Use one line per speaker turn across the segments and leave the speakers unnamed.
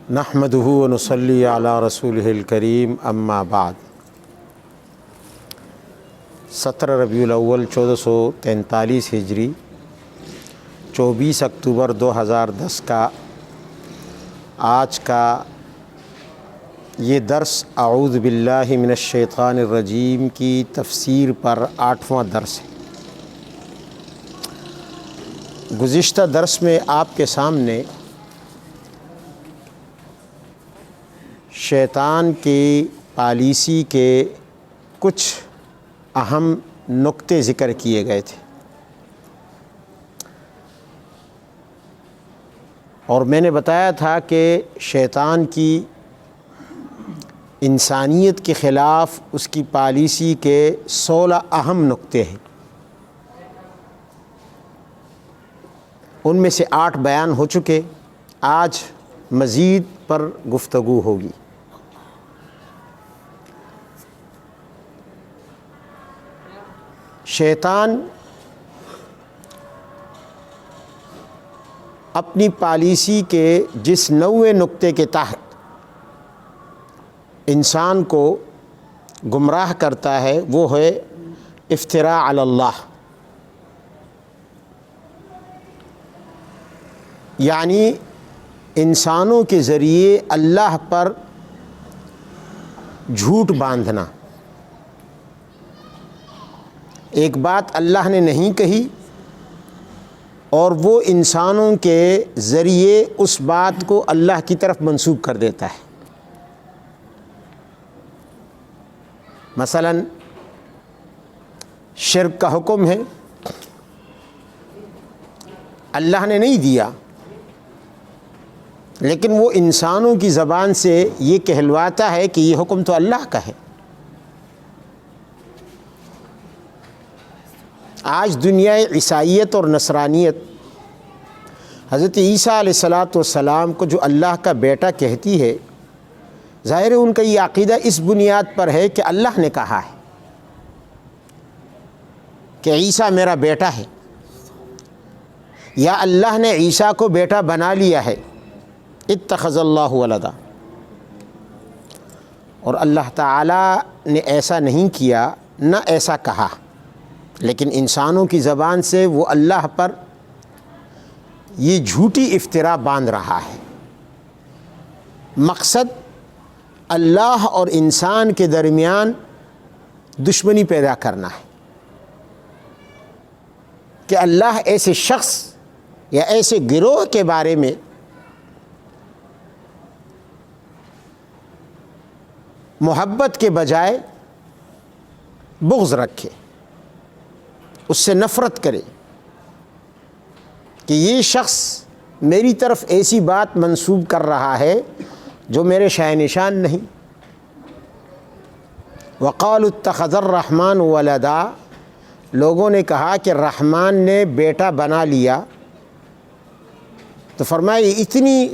نحمدہ و نصلی علی رسولہ الکریم اما بعد 17 ربیع الاول 1443 ہجری 24 اکتوبر 2010 کا آج کا یہ درس اعوذ باللہ من الشیطان الرجیم کی تفسیر پر 8واں درس ہے۔ گزشتہ درس میں آپ کے سامنے شیطان کی پالیسی کے کچھ اہم نقطے ذکر کیے گئے تھے، اور میں نے بتایا تھا کہ شیطان کی انسانیت کے خلاف اس کی پالیسی کے 16 اہم نقطے ہیں، ان میں سے 8 بیان ہو چکے، آج مزید پر گفتگو ہوگی۔ شیطان اپنی پالیسی کے جس 9ویں نقطے کے تحت انسان کو گمراہ کرتا ہے وہ ہے افتراء علی اللہ، یعنی انسانوں کے ذریعے اللہ پر جھوٹ باندھنا۔ ایک بات اللہ نے نہیں کہی اور وہ انسانوں کے ذریعے اس بات کو اللہ کی طرف منسوب کر دیتا ہے۔ مثلا شرک کا حکم ہے، اللہ نے نہیں دیا، لیکن وہ انسانوں کی زبان سے یہ کہلواتا ہے کہ یہ حکم تو اللہ کا ہے۔ آج دنیا عیسائیت اور نصرانیت حضرت عیسیٰ علیہ السلام کو جو اللہ کا بیٹا کہتی ہے، ظاہر ہے ان کا یہ عقیدہ اس بنیاد پر ہے کہ اللہ نے کہا ہے کہ عیسیٰ میرا بیٹا ہے، یا اللہ نے عیسیٰ کو بیٹا بنا لیا ہے، اتخذ اللہ ولدا، اور اللہ تعالیٰ نے ایسا نہیں کیا نہ ایسا کہا، لیکن انسانوں کی زبان سے وہ اللہ پر یہ جھوٹی افتراء باندھ رہا ہے۔ مقصد اللہ اور انسان کے درمیان دشمنی پیدا کرنا ہے کہ اللہ ایسے شخص یا ایسے گروہ کے بارے میں محبت کے بجائے بغض رکھے، اس سے نفرت کرے کہ یہ شخص میری طرف ایسی بات منسوب کر رہا ہے جو میرے شأن نشان نہیں۔ وقالوا اتخذ الرحمن ولدا، لوگوں نے کہا کہ رحمان نے بیٹا بنا لیا، تو فرمایا یہ اتنی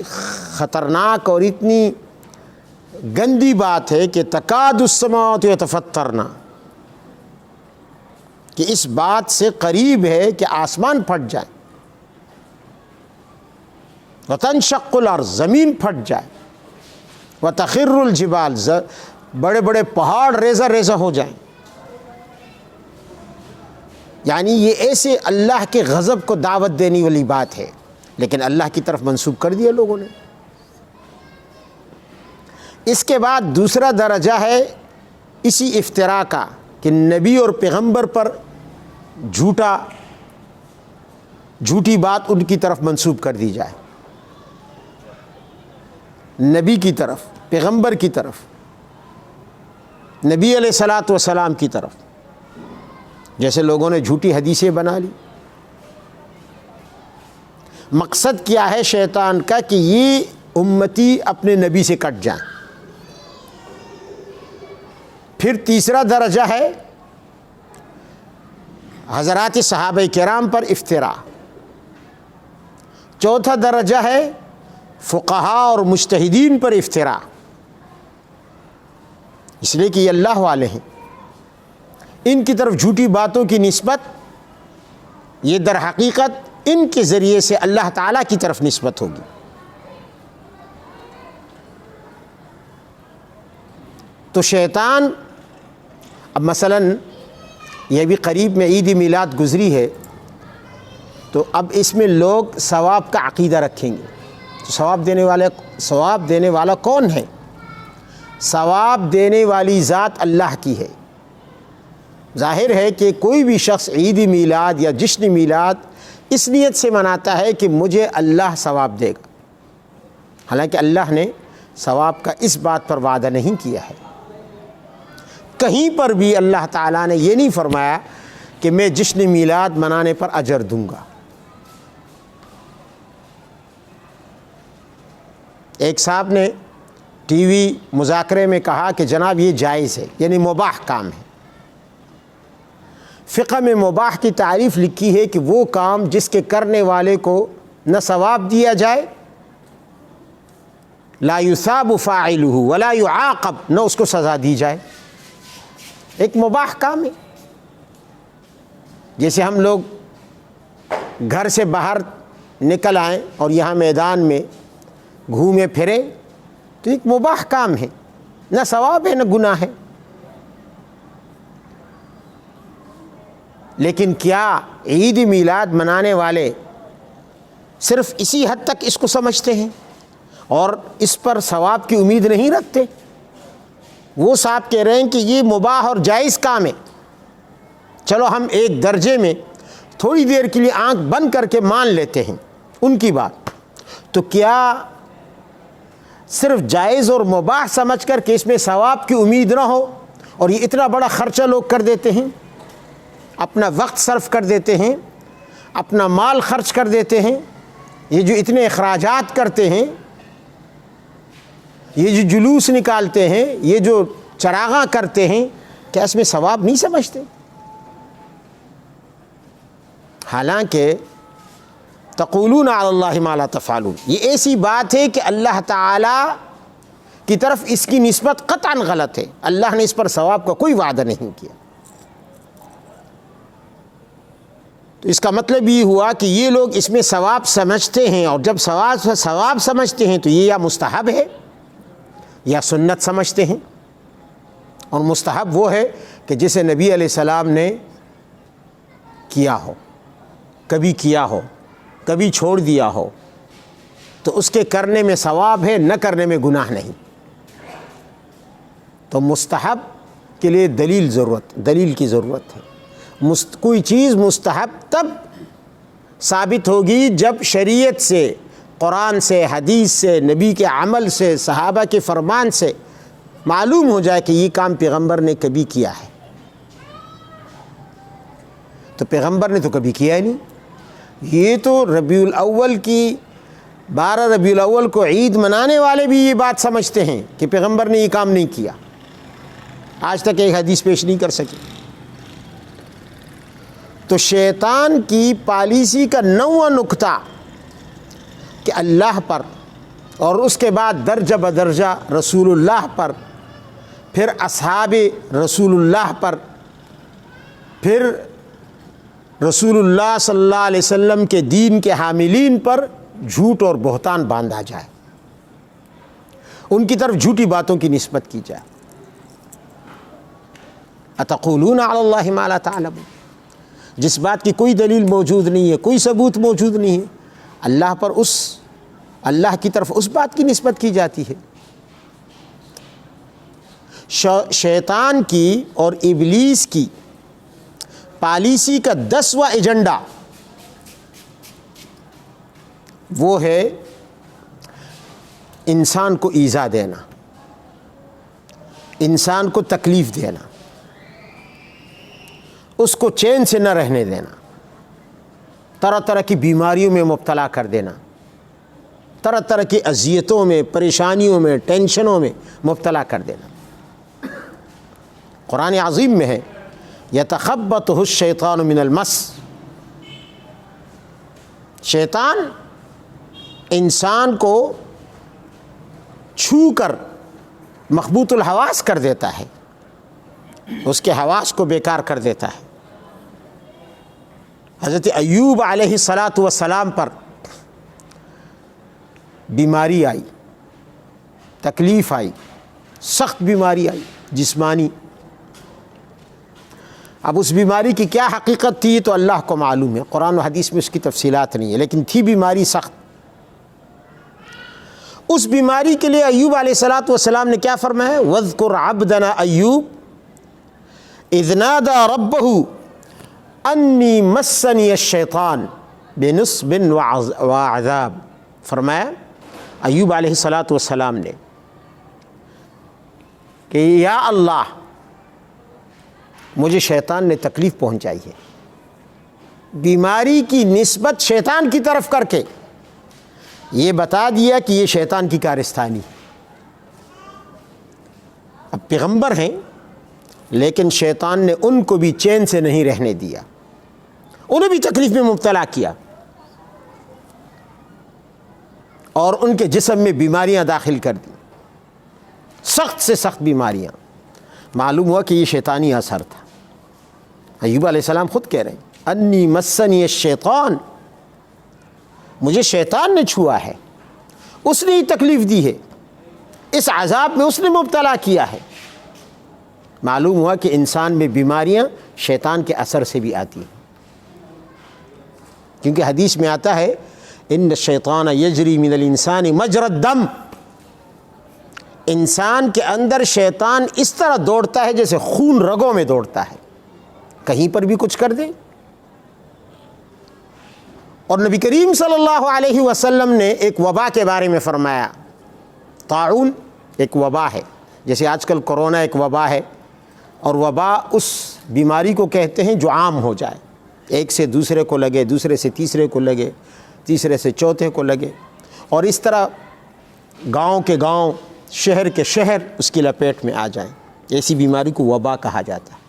خطرناک اور اتنی گندی بات ہے کہ تکاد السماوات یتفطرن، کہ اس بات سے قریب ہے کہ آسمان پھٹ جائے، وتنشق الارض، زمین پھٹ جائے، وتخر الجبال، بڑے بڑے پہاڑ ریزہ ریزہ ہو جائیں۔ یعنی یہ ایسے اللہ کے غضب کو دعوت دینے والی بات ہے، لیکن اللہ کی طرف منسوب کر دیا لوگوں نے۔ اس کے بعد دوسرا درجہ ہے اسی افتراء کا کہ نبی اور پیغمبر پر جھوٹی بات ان کی طرف منسوب کر دی جائے، نبی کی طرف، پیغمبر کی طرف، نبی علیہ السلام کی طرف، جیسے لوگوں نے جھوٹی حدیثیں بنا لی۔ مقصد کیا ہے شیطان کا کہ یہ امتی اپنے نبی سے کٹ جائیں۔ پھر تیسرا درجہ ہے حضرات صحابہ کرام پر افتراء۔ چوتھا درجہ ہے فقہاء اور مجتہدین پر افتراء، اس لیے کہ یہ اللہ والے ہیں، ان کی طرف جھوٹی باتوں کی نسبت یہ در حقیقت ان کے ذریعے سے اللہ تعالیٰ کی طرف نسبت ہوگی۔ تو شیطان، اب مثلاً یہ بھی قریب میں عید میلاد گزری ہے، تو اب اس میں لوگ ثواب کا عقیدہ رکھیں گے. تو ثواب دینے والا کون ہے؟ ثواب دینے والی ذات اللہ کی ہے. ظاہر ہے کہ کوئی بھی شخص عید میلاد یا جشن میلاد اس نیت سے مناتا ہے کہ مجھے اللہ ثواب دے گا، حالانکہ اللہ نے ثواب کا اس بات پر وعدہ نہیں کیا ہے. کہیں پر بھی اللہ تعالیٰ نے یہ نہیں فرمایا کہ میں جشن میلاد منانے پر اجر دوں گا. ایک صاحب نے ٹی وی مذاکرے میں کہا کہ جناب یہ جائز ہے، یعنی مباح کام ہے. فقہ میں مباح کی تعریف لکھی ہے کہ وہ کام جس کے کرنے والے کو نہ ثواب دیا جائے، لا یثاب فاعلہ ولا یعاقب، نہ اس کو سزا دی جائے، ایک مباح کام ہے. جیسے ہم لوگ گھر سے باہر نکل آئیں اور یہاں میدان میں گھومے پھرے تو ایک مباح کام ہے، نہ ثواب ہے نہ گناہ ہے. لیکن کیا عید میلاد منانے والے صرف اسی حد تک اس کو سمجھتے ہیں اور اس پر ثواب کی امید نہیں رکھتے؟ وہ صاحب کہہ رہے ہیں کہ یہ مباح اور جائز کام ہے، چلو ہم ایک درجے میں تھوڑی دیر کے لیے آنکھ بند کر کے مان لیتے ہیں ان کی بات. تو کیا صرف جائز اور مباح سمجھ کر کہ اس میں ثواب کی امید نہ ہو اور یہ اتنا بڑا خرچہ لوگ کر دیتے ہیں، اپنا وقت صرف کر دیتے ہیں، اپنا مال خرچ کر دیتے ہیں، یہ جو اتنے اخراجات کرتے ہیں، یہ جو جلوس نکالتے ہیں، یہ جو چراغاں کرتے ہیں، کیا اس میں ثواب نہیں سمجھتے؟ حالانکہ تقولون علی اللہ ما لا تفعلون، یہ ایسی بات ہے کہ اللہ تعالیٰ کی طرف اس کی نسبت قطعاً غلط ہے. اللہ نے اس پر ثواب کا کوئی وعدہ نہیں کیا. تو اس کا مطلب یہ ہوا کہ یہ لوگ اس میں ثواب سمجھتے ہیں، اور جب ثواب سمجھتے ہیں تو یہ یا مستحب ہے یا سنت سمجھتے ہیں. اور مستحب وہ ہے کہ جسے نبی علیہ السلام نے کیا ہو، کبھی چھوڑ دیا ہو، تو اس کے کرنے میں ثواب ہے، نہ کرنے میں گناہ نہیں. تو مستحب کے لیے دلیل کی ضرورت ہے. کوئی چیز مستحب تب ثابت ہوگی جب شریعت سے، قرآن سے، حدیث سے، نبی کے عمل سے، صحابہ کے فرمان سے معلوم ہو جائے کہ یہ کام پیغمبر نے کبھی کیا ہے. تو پیغمبر نے تو کبھی کیا ہی نہیں. یہ تو ربیع الاول کی 12 ربیع الاول کو عید منانے والے بھی یہ بات سمجھتے ہیں کہ پیغمبر نے یہ کام نہیں کیا، آج تک ایک حدیث پیش نہیں کر سکے. تو شیطان کی پالیسی کا 9واں نقطہ کہ اللہ پر، اور اس کے بعد درجہ بدرجہ رسول اللہ پر، پھر اصحاب رسول اللہ پر، پھر رسول اللہ صلی اللہ علیہ وسلم کے دین کے حاملین پر جھوٹ اور بہتان باندھا جائے، ان کی طرف جھوٹی باتوں کی نسبت کی جائے. اتقولون علی اللہ ما لا تعلمون، جس بات کی کوئی دلیل موجود نہیں ہے، کوئی ثبوت موجود نہیں ہے، اللہ کی طرف اس بات کی نسبت کی جاتی ہے. شیطان کی اور ابلیس کی پالیسی کا 10واں ایجنڈا وہ ہے انسان کو ایذا دینا، انسان کو تکلیف دینا، اس کو چین سے نہ رہنے دینا، طرح طرح کی بیماریوں میں مبتلا کر دینا، طرح طرح کی اذیتوں میں، پریشانیوں میں، ٹینشنوں میں مبتلا کر دینا. قرآن عظیم میں ہے یتخبطہ الشیطان من المس، شیطان انسان کو چھو کر مخبوط الحواس کر دیتا ہے، اس کے حواس کو بیکار کر دیتا ہے. حضرت ایوب علیہ السلام پر بیماری آئی، تکلیف آئی، سخت بیماری آئی، جسمانی. اب اس بیماری کی کیا حقیقت تھی تو اللہ کو معلوم ہے، قرآن و حدیث میں اس کی تفصیلات نہیں ہے، لیکن تھی بیماری سخت. اس بیماری کے لیے ایوب علیہ السلام نے کیا فرمایا؟ وَاذْكُرْ عَبْدَنَا ایوب اذ نادى ربه انی مسنی الشیطان بنصب وعذاب. فرمایا ایوب علیہ السلام نے کہ یا اللہ مجھے شیطان نے تکلیف پہنچائی ہے. بیماری کی نسبت شیطان کی طرف کر کے یہ بتا دیا کہ یہ شیطان کی کارستانی. اب پیغمبر ہیں لیکن شیطان نے ان کو بھی چین سے نہیں رہنے دیا، انہیں بھی تکلیف میں مبتلا کیا اور ان کے جسم میں بیماریاں داخل کر دی، سخت سے سخت بیماریاں. معلوم ہوا کہ یہ شیطانی اثر تھا. ایوب علیہ السلام خود کہہ رہے ہیں انی مسنی الشیطان، مجھے شیطان نے چھوا ہے، اس نے ہی تکلیف دی ہے، اس عذاب میں اس نے مبتلا کیا ہے. معلوم ہوا کہ انسان میں بیماریاں شیطان کے اثر سے بھی آتی ہیں، کیونکہ حدیث میں آتا ہے ان الشیطان یجری من الانسان مجری الدم. انسان کے اندر شیطان اس طرح دوڑتا ہے جیسے خون رگوں میں دوڑتا ہے، کہیں پر بھی کچھ کر دے. اور نبی کریم صلی اللہ علیہ وسلم نے ایک وبا کے بارے میں فرمایا. طاعون ایک وبا ہے، جیسے آج کل کرونا ایک وبا ہے، اور وبا اس بیماری کو کہتے ہیں جو عام ہو جائے، ایک سے دوسرے کو لگے، دوسرے سے تیسرے کو لگے، تیسرے سے چوتھے کو لگے، اور اس طرح گاؤں کے گاؤں، شہر کے شہر اس کی لپیٹ میں آ جائیں. ایسی بیماری کو وبا کہا جاتا ہے.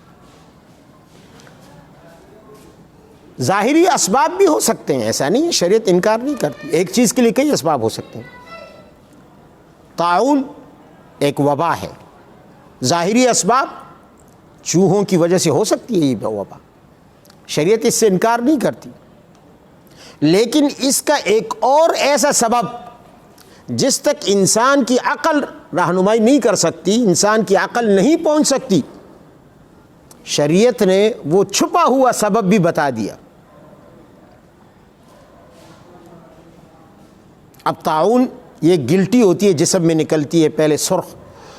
ظاہری اسباب بھی ہو سکتے ہیں، ایسا نہیں، شریعت انکار نہیں کرتی، ایک چیز کے لیے کئی اسباب ہو سکتے ہیں. طاعون ایک وبا ہے، ظاہری اسباب چوہوں کی وجہ سے ہو سکتی ہے یہ وبا، شریعت اس سے انکار نہیں کرتی. لیکن اس کا ایک اور ایسا سبب جس تک انسان کی عقل رہنمائی نہیں کر سکتی، انسان کی عقل نہیں پہنچ سکتی، شریعت نے وہ چھپا ہوا سبب بھی بتا دیا. اب طاعون یہ گلٹی ہوتی ہے، جسم میں نکلتی ہے، پہلے سرخ،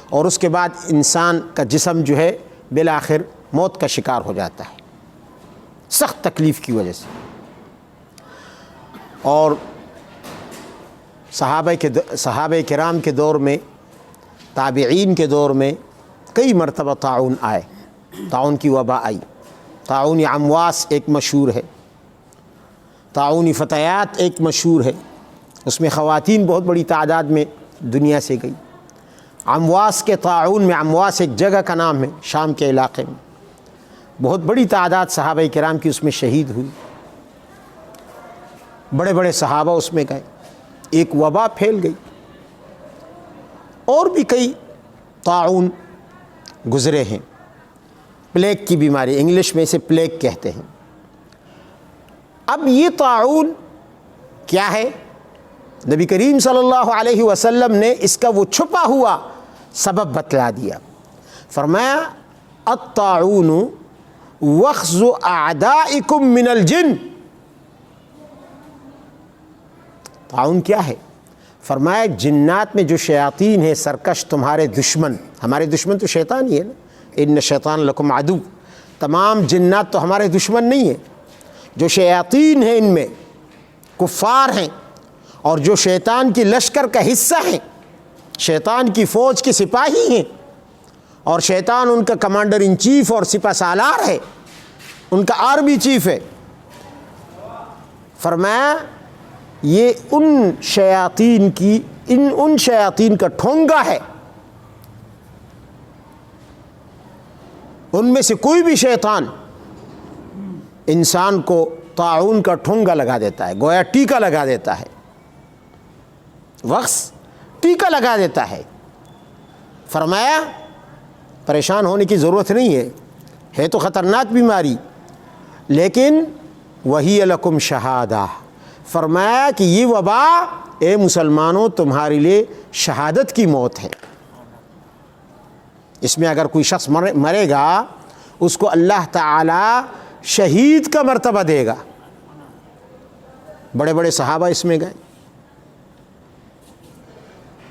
اور اس کے بعد انسان کا جسم جو ہے بالآخر موت کا شکار ہو جاتا ہے سخت تکلیف کی وجہ سے. اور صحابہ کرام کے دور میں، تابعین کے دور میں کئی مرتبہ طاعون آئے، طاعون کی وبا آئی. طاعون امواس ایک مشہور ہے، طاعون فتیات ایک مشہور ہے، اس میں خواتین بہت بڑی تعداد میں دنیا سے گئی. امواس کے طاعون میں، امواس ایک جگہ کا نام ہے شام کے علاقے میں، بہت بڑی تعداد صحابہ کرام کی اس میں شہید ہوئی، بڑے بڑے صحابہ اس میں گئے، ایک وبا پھیل گئی. اور بھی کئی طاعون گزرے ہیں. پلیگ کی بیماری، انگلش میں اسے پلیگ کہتے ہیں. اب یہ طاعون کیا ہے؟ نبی کریم صلی اللہ علیہ وسلم نے اس کا وہ چھپا ہوا سبب بتلا دیا. فرمایا الطاعون وخز اعدائکم من الجن. طاعون کیا ہے؟ فرمایا جنات میں جو شیاطین ہیں سرکش، تمہارے دشمن، ہمارے دشمن تو شیطان ہی ہے نا، ان شیطان لکم عدو، تمام جنات تو ہمارے دشمن نہیں ہیں. جو شیاطین ہیں ان میں کفار ہیں، اور جو شیطان کی لشکر کا حصہ ہیں، شیطان کی فوج کے سپاہی ہیں، اور شیطان ان کا کمانڈر ان چیف اور سپہ سالار ہے، ان کا آرمی چیف ہے. فرمایا یہ ان شیاطین کا ٹھونگا ہے. ان میں سے کوئی بھی شیطان انسان کو طاعون کا ٹھونگا لگا دیتا ہے، گویا ٹیکا لگا دیتا ہے، وقت ٹیکا لگا دیتا ہے. فرمایا پریشان ہونے کی ضرورت نہیں ہے تو خطرناک بیماری، لیکن وہی لکم شہادہ. فرمایا کہ یہ وبا اے مسلمانوں تمہارے لیے شہادت کی موت ہے، اس میں اگر کوئی شخص مرے گا اس کو اللہ تعالی شہید کا مرتبہ دے گا. بڑے بڑے صحابہ اس میں گئے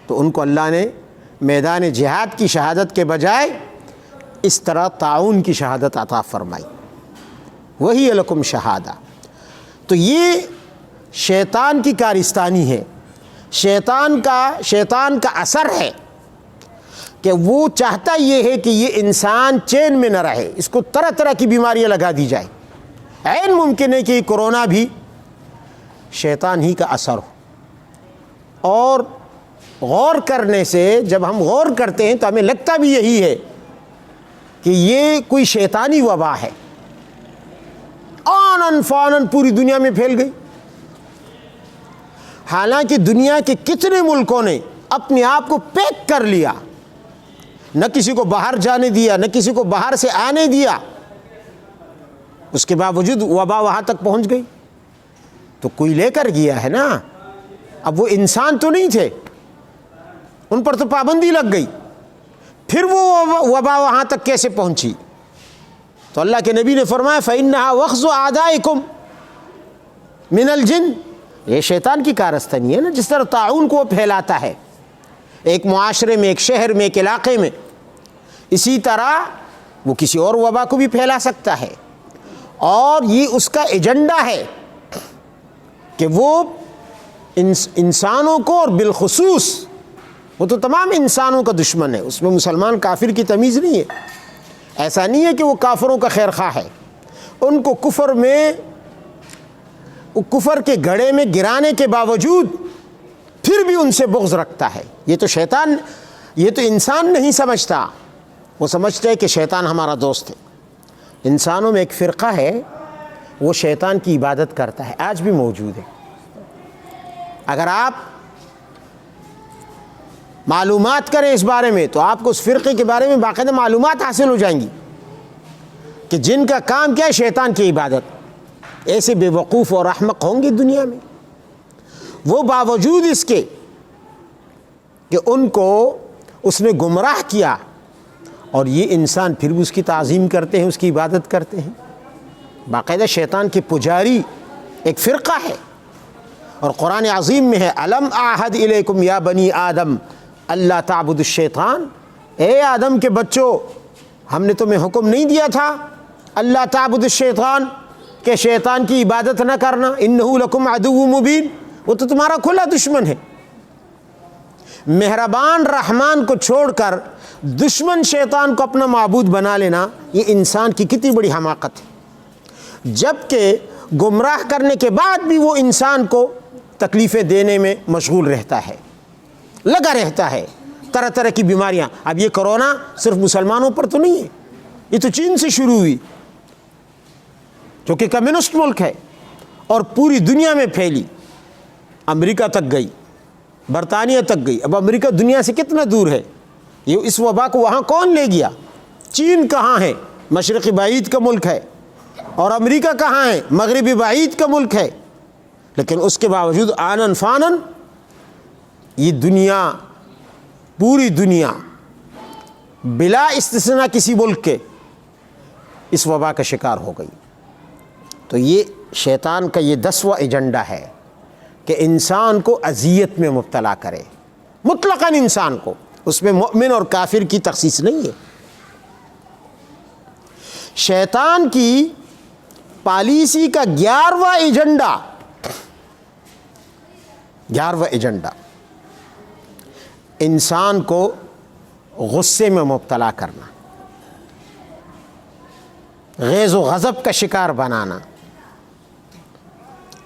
تو ان کو اللہ نے میدان جہاد کی شہادت کے بجائے اس طرح تعاون کی شہادت عطا فرمائی. وہی لکم شہادہ. تو یہ شیطان کی کارستانی ہے، شیطان کا اثر ہے کہ وہ چاہتا یہ ہے کہ یہ انسان چین میں نہ رہے، اس کو طرح طرح کی بیماریاں لگا دی جائے. عین ممکن ہے کہ کورونا بھی شیطان ہی کا اثر ہو. اور غور کرنے سے جب ہم غور کرتے ہیں تو ہمیں لگتا بھی یہی ہے کہ یہ کوئی شیطانی وبا ہے، آنن فانن پوری دنیا میں پھیل گئی. حالانکہ دنیا کے کتنے ملکوں نے اپنے آپ کو پیک کر لیا، نہ کسی کو باہر جانے دیا، نہ کسی کو باہر سے آنے دیا، اس کے باوجود وبا وہاں تک پہنچ گئی. تو کوئی لے کر گیا ہے نا. اب وہ انسان تو نہیں تھے، ان پر تو پابندی لگ گئی، پھر وہ وبا وہاں تک کیسے پہنچی؟ تو اللہ کے نبی نے فرمایا فَإِنَّهَا وَخْزُ أَعْدَائِكُمْ مِنَ الْجِنِّ. یہ شیطان کی کارستانی ہے نا. جس طرح طاعون کو وہ پھیلاتا ہے ایک معاشرے میں، ایک شہر میں، ایک علاقے میں، اسی طرح وہ کسی اور وبا کو بھی پھیلا سکتا ہے. اور یہ اس کا ایجنڈا ہے کہ وہ انسانوں کو، اور بالخصوص وہ تو تمام انسانوں کا دشمن ہے، اس میں مسلمان کافر کی تمیز نہیں ہے. ایسا نہیں ہے کہ وہ کافروں کا خیر خواہ ہے، ان کو کفر کے گڑھے میں گرانے کے باوجود پھر بھی ان سے بغض رکھتا ہے. یہ تو شیطان، یہ تو انسان نہیں سمجھتا، وہ سمجھتا ہے کہ شیطان ہمارا دوست ہے. انسانوں میں ایک فرقہ ہے وہ شیطان کی عبادت کرتا ہے، آج بھی موجود ہے. اگر آپ معلومات کریں اس بارے میں تو آپ کو اس فرقے کے بارے میں باقاعدہ معلومات حاصل ہو جائیں گی کہ جن کا کام کیا ہے، شیطان کی عبادت. ایسے بے وقوف اور احمق ہوں گے دنیا میں. وہ باوجود اس کے کہ ان کو اس نے گمراہ کیا، اور یہ انسان پھر بھی اس کی تعظیم کرتے ہیں، اس کی عبادت کرتے ہیں. باقاعدہ شیطان کے پجاری ایک فرقہ ہے. اور قرآن عظیم میں ہے الم اعہد الیکم یا بنی آدم اللہ تعبدوا الشیطان. اے آدم کے بچوں، ہم نے تمہیں حکم نہیں دیا تھا اللہ تعبدوا الشیطان کہ شیطان کی عبادت نہ کرنا، انہ لکم عدو مبین، وہ تو تمہارا کھلا دشمن ہے. مہربان رحمان کو چھوڑ کر دشمن شیطان کو اپنا معبود بنا لینا، یہ انسان کی کتنی بڑی حماقت ہے. جبکہ گمراہ کرنے کے بعد بھی وہ انسان کو تکلیفیں دینے میں مشغول رہتا ہے، لگا رہتا ہے. طرح طرح کی بیماریاں. اب یہ کرونا صرف مسلمانوں پر تو نہیں ہے، یہ تو چین سے شروع ہوئی جو کہ کمیونسٹ ملک ہے، اور پوری دنیا میں پھیلی. امریکہ تک گئی، برطانیہ تک گئی. اب امریکہ دنیا سے کتنا دور ہے؟ یہ اس وبا کو وہاں کون لے گیا؟ چین کہاں ہے؟ مشرقی بعید کا ملک ہے. اور امریکہ کہاں ہے؟ مغربی بعید کا ملک ہے. لیکن اس کے باوجود آنن فانن یہ دنیا، پوری دنیا بلا استثناء کسی ملک کے اس وبا کا شکار ہو گئی. تو یہ شیطان کا یہ 10واں ایجنڈا ہے کہ انسان کو اذیت میں مبتلا کرے، مطلقاً انسان کو. اس میں مؤمن اور کافر کی تخصیص نہیں ہے. شیطان کی پالیسی کا 11واں ایجنڈا انسان کو غصے میں مبتلا کرنا، غیظ و غضب کا شکار بنانا.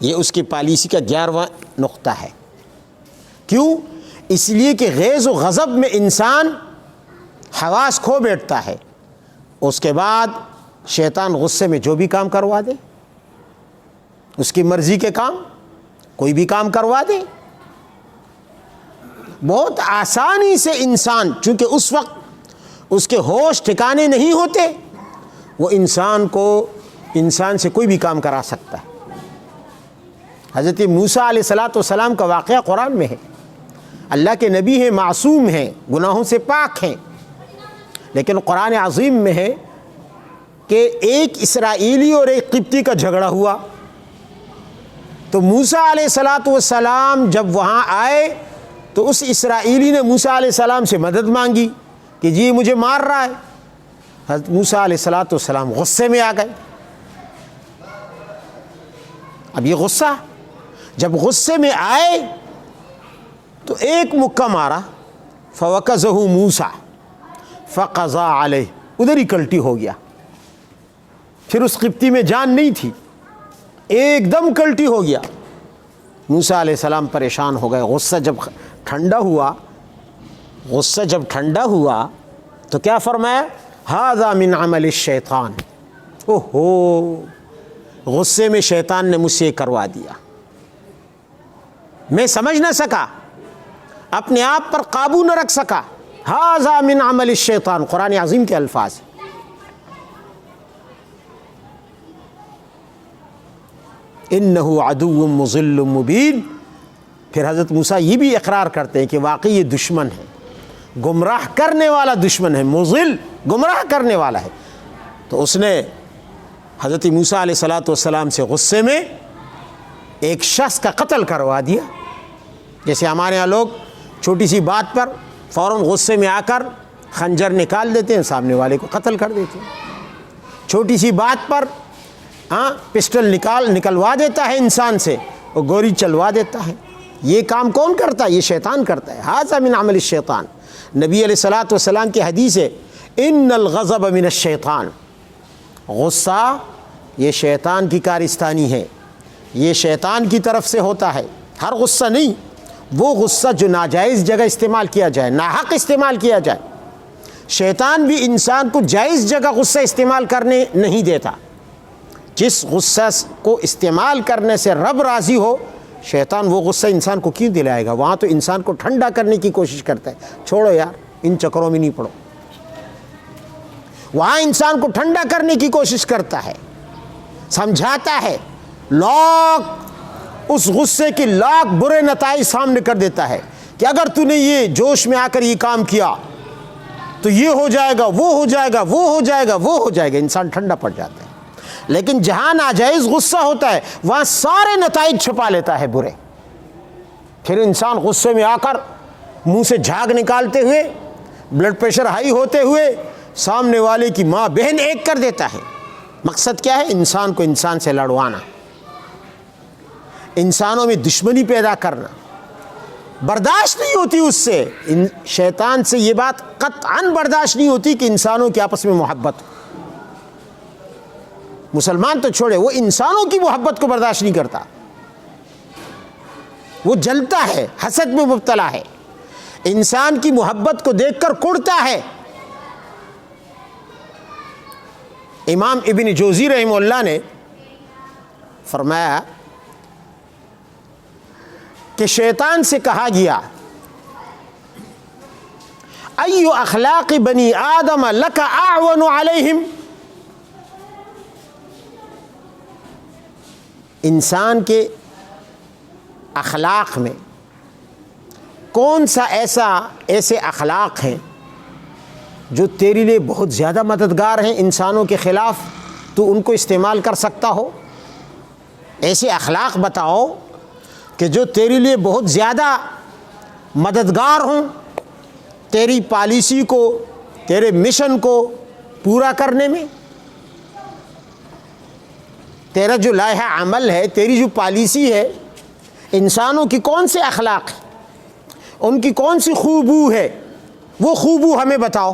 یہ اس کی پالیسی کا 11واں نقطہ ہے. کیوں؟ اس لیے کہ غیظ و غضب میں انسان حواس کھو بیٹھتا ہے. اس کے بعد شیطان غصے میں جو بھی کام کروا دے، اس کی مرضی کے کام، کوئی بھی کام کروا دے. بہت آسانی سے انسان، چونکہ اس وقت اس کے ہوش ٹھکانے نہیں ہوتے، وہ انسان سے کوئی بھی کام کرا سکتا ہے. حضرت موسیٰ علیہ السلام کا واقعہ قرآن میں ہے. اللہ کے نبی ہیں، معصوم ہیں، گناہوں سے پاک ہیں، لیکن قرآن عظیم میں ہے کہ ایک اسرائیلی اور ایک قبطی کا جھگڑا ہوا، تو موسیٰ علیہ السلام جب وہاں آئے تو اس اسرائیلی نے موسیٰ علیہ السلام سے مدد مانگی کہ جی مجھے مار رہا ہے۔ حضرت موسیٰ علیہ السلام غصے میں آ گئے۔ اب یہ غصہ، جب غصے میں آئے تو ایک مکہ مارا، فَوَكَزَهُ مُوسَى فَقَضَى عَلَيْهِ، ادھر ہی کلٹی ہو گیا، پھر اس قبطی میں جان نہیں تھی، ایک دم کلٹی ہو گیا۔ موسیٰ علیہ السلام پریشان ہو گئے۔ غصہ جب ٹھنڈا ہوا تو کیا فرمایا؟ هَذَا مِنْ عَمَلِ الشَّيْطَانِ، اوہو، غصے میں شیطان نے مجھ سے کروا دیا، میں سمجھ نہ سکا، اپنے آپ پر قابو نہ رکھ سکا۔ هَذَا مِنْ عَمَلِ الشَّيْطَانِ، قرآن عظیم کے الفاظ۔ إِنَّهُ عَدُوٌّ مُضِلٌّ مُبِينٌ، پھر حضرت موسیٰ یہ بھی اقرار کرتے ہیں کہ واقعی یہ دشمن ہے، گمراہ کرنے والا دشمن ہے، مضل، گمراہ کرنے والا ہے۔ تو اس نے حضرت موسیٰ علیہ السلام سے غصے میں ایک شخص کا قتل کروا دیا۔ جیسے ہمارے یہاں لوگ چھوٹی سی بات پر فوراً غصے میں آ کر خنجر نکال دیتے ہیں، سامنے والے کو قتل کر دیتے ہیں۔ چھوٹی سی بات پر پسٹل نکلوا دیتا ہے انسان سے، اور گولی چلوا دیتا ہے۔ یہ کام کون کرتا ہے؟ یہ شیطان کرتا ہے۔ ھذا من عمل الشیطان۔ نبی علیہ السلام کی حدیث ہے، ان الغضب من الشیطان، غصہ یہ شیطان کی کارستانی ہے، یہ شیطان کی طرف سے ہوتا ہے۔ ہر غصہ نہیں، وہ غصہ جو ناجائز جگہ استعمال کیا جائے، ناحق استعمال کیا جائے۔ شیطان بھی انسان کو جائز جگہ غصہ استعمال کرنے نہیں دیتا۔ جس غصہ کو استعمال کرنے سے رب راضی ہو، شیطان وہ غصہ انسان کو کیوں دلائے گا؟ وہاں تو انسان کو ٹھنڈا کرنے کی کوشش کرتا ہے، چھوڑو یار ان چکروں میں نہیں پڑو۔ وہاں انسان کو ٹھنڈا کرنے کی کوشش کرتا ہے، سمجھاتا ہے، اس غصے کے لاکھ برے نتائج سامنے کر دیتا ہے کہ اگر تو نے یہ جوش میں آ کر یہ کام کیا تو یہ ہو جائے گا، وہ ہو جائے گا، وہ ہو جائے گا، وہ ہو جائے گا، انسان ٹھنڈا پڑ جاتا ہے۔ لیکن جہاں ناجائز غصہ ہوتا ہے وہاں سارے نتائج چھپا لیتا ہے برے، پھر انسان غصے میں آ کر منہ سے جھاگ نکالتے ہوئے، بلڈ پریشر ہائی ہوتے ہوئے سامنے والے کی ماں بہن ایک کر دیتا ہے۔ مقصد کیا ہے؟ انسان کو انسان سے لڑوانا، انسانوں میں دشمنی پیدا کرنا۔ برداشت نہیں ہوتی اس سے، شیطان سے یہ بات قطعاً برداشت نہیں ہوتی کہ انسانوں کی آپس میں محبت ہو۔ مسلمان تو چھوڑے، وہ انسانوں کی محبت کو برداشت نہیں کرتا، وہ جلتا ہے، حسد میں مبتلا ہے، انسان کی محبت کو دیکھ کر کڑتا ہے۔ امام ابن جوزی رحمہ اللہ نے فرمایا کہ شیطان سے کہا گیا، ایو اخلاق بنی آدم لک اعون علیہم، انسان کے اخلاق میں کون سا ایسے اخلاق ہیں جو تیرے لیے بہت زیادہ مددگار ہیں انسانوں کے خلاف، تو ان کو استعمال کر سکتا ہو؟ ایسے اخلاق بتاؤ کہ جو تیرے لیے بہت زیادہ مددگار ہوں تیری پالیسی کو، تیرے مشن کو پورا کرنے میں۔ تیرا جو لائحہ عمل ہے، تیری جو پالیسی ہے، انسانوں کی کون سے اخلاق ہیں، ان کی کون سی خوبو ہے، وہ خوبو ہمیں بتاؤ۔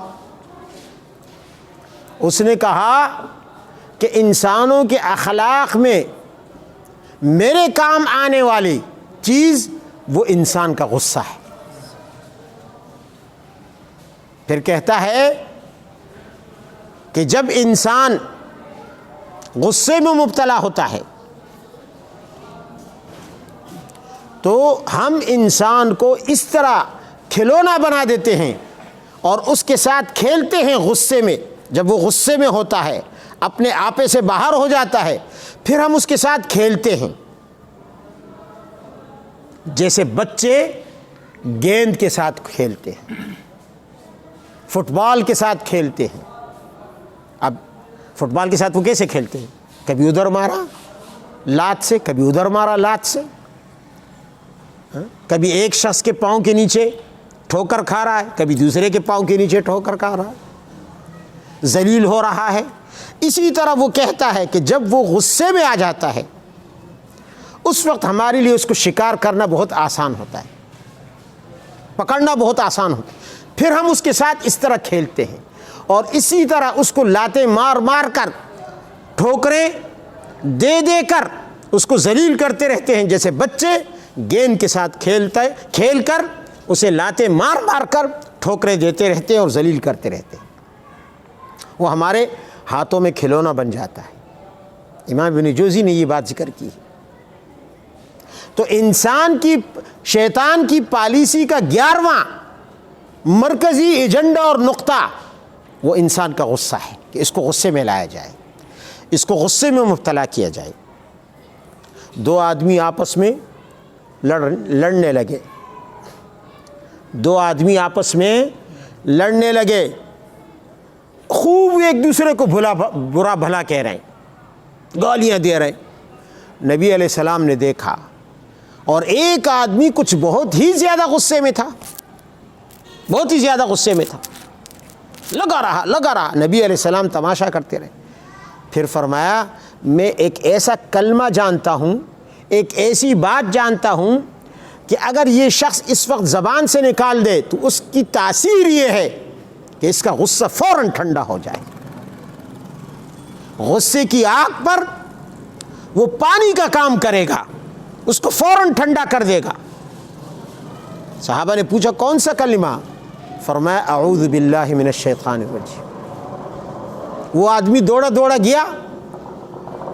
اس نے کہا کہ انسانوں کے اخلاق میں میرے کام آنے والی چیز وہ انسان کا غصہ ہے۔ پھر کہتا ہے کہ جب انسان غصے میں مبتلا ہوتا ہے تو ہم انسان کو اس طرح کھلونا بنا دیتے ہیں اور اس کے ساتھ کھیلتے ہیں غصے میں۔ جب وہ غصے میں ہوتا ہے، اپنے آپے سے باہر ہو جاتا ہے، پھر ہم اس کے ساتھ کھیلتے ہیں جیسے بچے گیند کے ساتھ کھیلتے ہیں۔ فٹ بال کے ساتھ کھیلتے ہیں. اب فٹ بال کے ساتھ وہ کیسے کھیلتے ہیں؟ کبھی ادھر مارا لات سے، کبھی ادھر مارا لات سے، کبھی ایک شخص کے پاؤں کے نیچے ٹھوکر کھا رہا ہے، کبھی دوسرے کے پاؤں کے نیچے ٹھوکر کھا رہا ہے، ذلیل ہو رہا ہے. اسی طرح وہ کہتا ہے کہ جب وہ غصے میں آ جاتا ہے اس وقت ہمارے لیے اس کو شکار کرنا بہت آسان ہوتا ہے، پکڑنا بہت آسان ہوتا ہے. پھر ہم اس کے ساتھ اس طرح کھیلتے ہیں اور اسی طرح اس کو لاتیں مار مار کر، ٹھوکریں دے دے کر اس کو ذلیل کرتے رہتے ہیں، جیسے بچے گیند کے ساتھ کھیل کر اسے لاتیں مار مار کر ٹھوکریں دیتے رہتے ہیں اور ذلیل کرتے رہتے ہیں. وہ ہمارے ہاتھوں میں کھلونا بن جاتا ہے. امام ابن جوزی نے یہ بات ذکر کی. تو شیطان کی پالیسی کا 11واں مرکزی ایجنڈا اور نقطہ وہ انسان کا غصہ ہے، کہ اس کو غصے میں لایا جائے، اس کو غصے میں مبتلا کیا جائے. 2 آدمی آپس میں لڑنے لگے، 2 آدمی آپس میں لڑنے لگے، خوب ایک دوسرے کو برا بھلا کہہ رہے ہیں، گالیاں دے رہے ہیں. نبی علیہ السلام نے دیکھا اور ایک آدمی کچھ بہت ہی زیادہ غصے میں تھا، بہت ہی زیادہ غصے میں تھا، لگا رہا. نبی علیہ السلام تماشا کرتے رہے. پھر فرمایا میں ایک ایسا کلمہ جانتا ہوں، ایک ایسی بات جانتا ہوں کہ اگر یہ شخص اس وقت زبان سے نکال دے تو اس کی تاثیر یہ ہے کہ اس کا غصہ فوراً ٹھنڈا ہو جائے. غصے کی آگ پر وہ پانی کا کام کرے گا، اس کو فوراً ٹھنڈا کر دے گا. صحابہ نے پوچھا کون سا کلمہ؟ فرمایا اعوذ باللہ من الشیطان الرجیم. وہ آدمی دوڑا گیا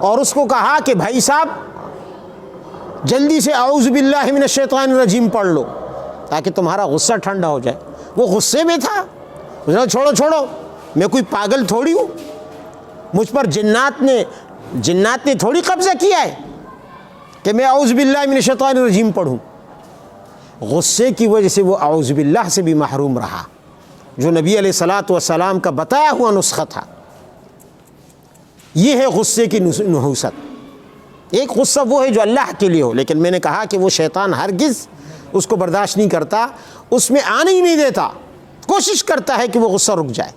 اور اس کو کہا کہ بھائی صاحب جلدی سے اعوذ باللہ من الشیطان الرجیم پڑھ لو تاکہ تمہارا غصہ ٹھنڈا ہو جائے. وہ غصے میں تھا. چھوڑو میں کوئی پاگل تھوڑی ہوں، مجھ پر جنات نے تھوڑی قبضہ کیا ہے کہ میں اعوذ باللہ من الشیطان الرجیم پڑھوں. غصے کی وجہ سے وہ اعوذ باللہ سے بھی محروم رہا، جو نبی علیہ الصلاۃ والسلام کا بتایا ہوا نسخہ تھا. یہ ہے غصے کی نحوست. ایک غصہ وہ ہے جو اللہ کے لیے ہو، لیکن میں نے کہا کہ وہ شیطان ہرگز اس کو برداشت نہیں کرتا، اس میں آنے ہی نہیں دیتا، کوشش کرتا ہے کہ وہ غصہ رک جائے.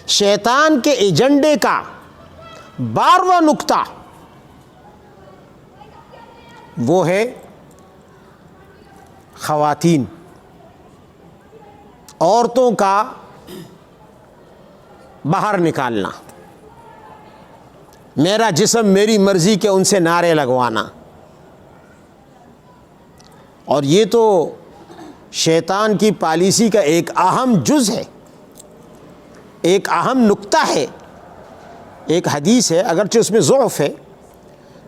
شیطان کے ایجنڈے کا 12واں نقطہ وہ ہے خواتین، عورتوں کا باہر نکالنا، میرا جسم میری مرضی کے ان سے نعرے لگوانا. اور یہ تو شیطان کی پالیسی کا ایک اہم جز ہے، ایک اہم نقطہ ہے. ایک حدیث ہے اگرچہ اس میں ضعف ہے،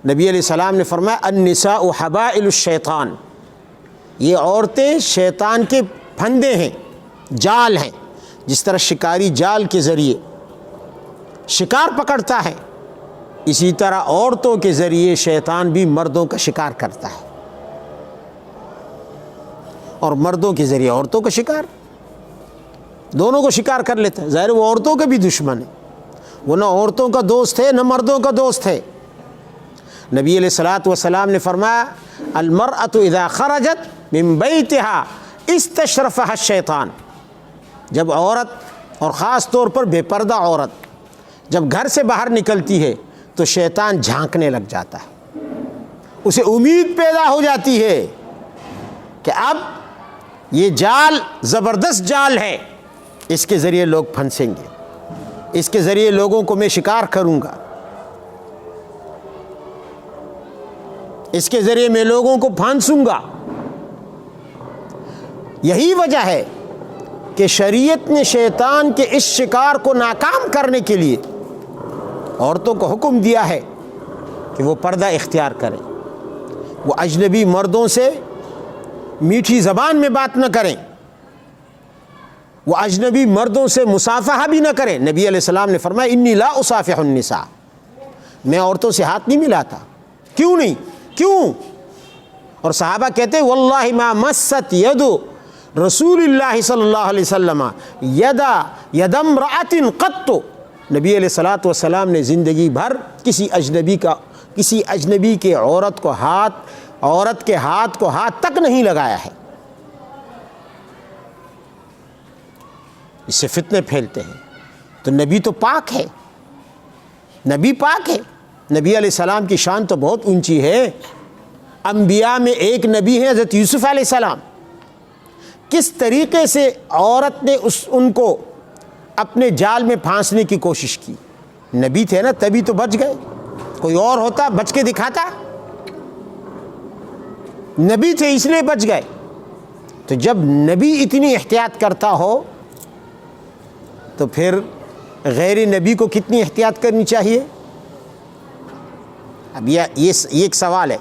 نبی علیہ السلام نے فرمایا النساء حبائل الشیطان، یہ عورتیں شیطان کے پھندے ہیں، جال ہیں. جس طرح شکاری جال کے ذریعے شکار پکڑتا ہے، اسی طرح عورتوں کے ذریعے شیطان بھی مردوں کا شکار کرتا ہے، اور مردوں کے ذریعے عورتوں کا شکار، دونوں کو شکار کر لیتا ہے. ظاہر وہ عورتوں کا بھی دشمن ہے، وہ نہ عورتوں کا دوست ہے نہ مردوں کا دوست ہے. نبی علیہ الصلاۃ والسلام نے فرمایا المرأۃ اذا خرجت من بیتہا استشرفہا الشیطان، جب عورت اور خاص طور پر بے پردہ عورت جب گھر سے باہر نکلتی ہے تو شیطان جھانکنے لگ جاتا ہے، اسے امید پیدا ہو جاتی ہے کہ اب یہ جال زبردست جال ہے، اس کے ذریعے لوگ پھنسیں گے، اس کے ذریعے لوگوں کو میں شکار کروں گا، اس کے ذریعے میں لوگوں کو پھانسوں گا. یہی وجہ ہے کہ شریعت نے شیطان کے اس شکار کو ناکام کرنے کے لیے عورتوں کو حکم دیا ہے کہ وہ پردہ اختیار کریں، وہ اجنبی مردوں سے میٹھی زبان میں بات نہ کریں، وہ اجنبی مردوں سے مصافحہ بھی نہ کریں. نبی علیہ السلام نے فرمایا انی لا اصافح النساء، میں عورتوں سے ہاتھ نہیں ملاتا. کیوں؟ اور صحابہ کہتے واللہ ما مست ید رسول اللہ صلی اللہ علیہ وسلم ید امرأۃ قط، نبی علیہ الصلوۃ والسلام نے زندگی بھر کسی اجنبی کے عورت کے ہاتھ کو ہاتھ تک نہیں لگایا ہے۔ اس سے فتنے پھیلتے ہیں۔ تو نبی تو پاک ہے، نبی پاک ہے، نبی علیہ السلام کی شان تو بہت اونچی ہے۔ انبیاء میں ایک نبی ہے حضرت یوسف علیہ السلام، کس طریقے سے عورت نے ان کو اپنے جال میں پھانسنے کی کوشش کی۔ نبی تھے نا تبھی تو بچ گئے، کوئی اور ہوتا بچ کے دکھاتا؟ نبی تھے اس لیے بچ گئے۔ تو جب نبی اتنی احتیاط کرتا ہو تو پھر غیر نبی کو کتنی احتیاط کرنی چاہیے؟ اب یہ ایک سوال ہے۔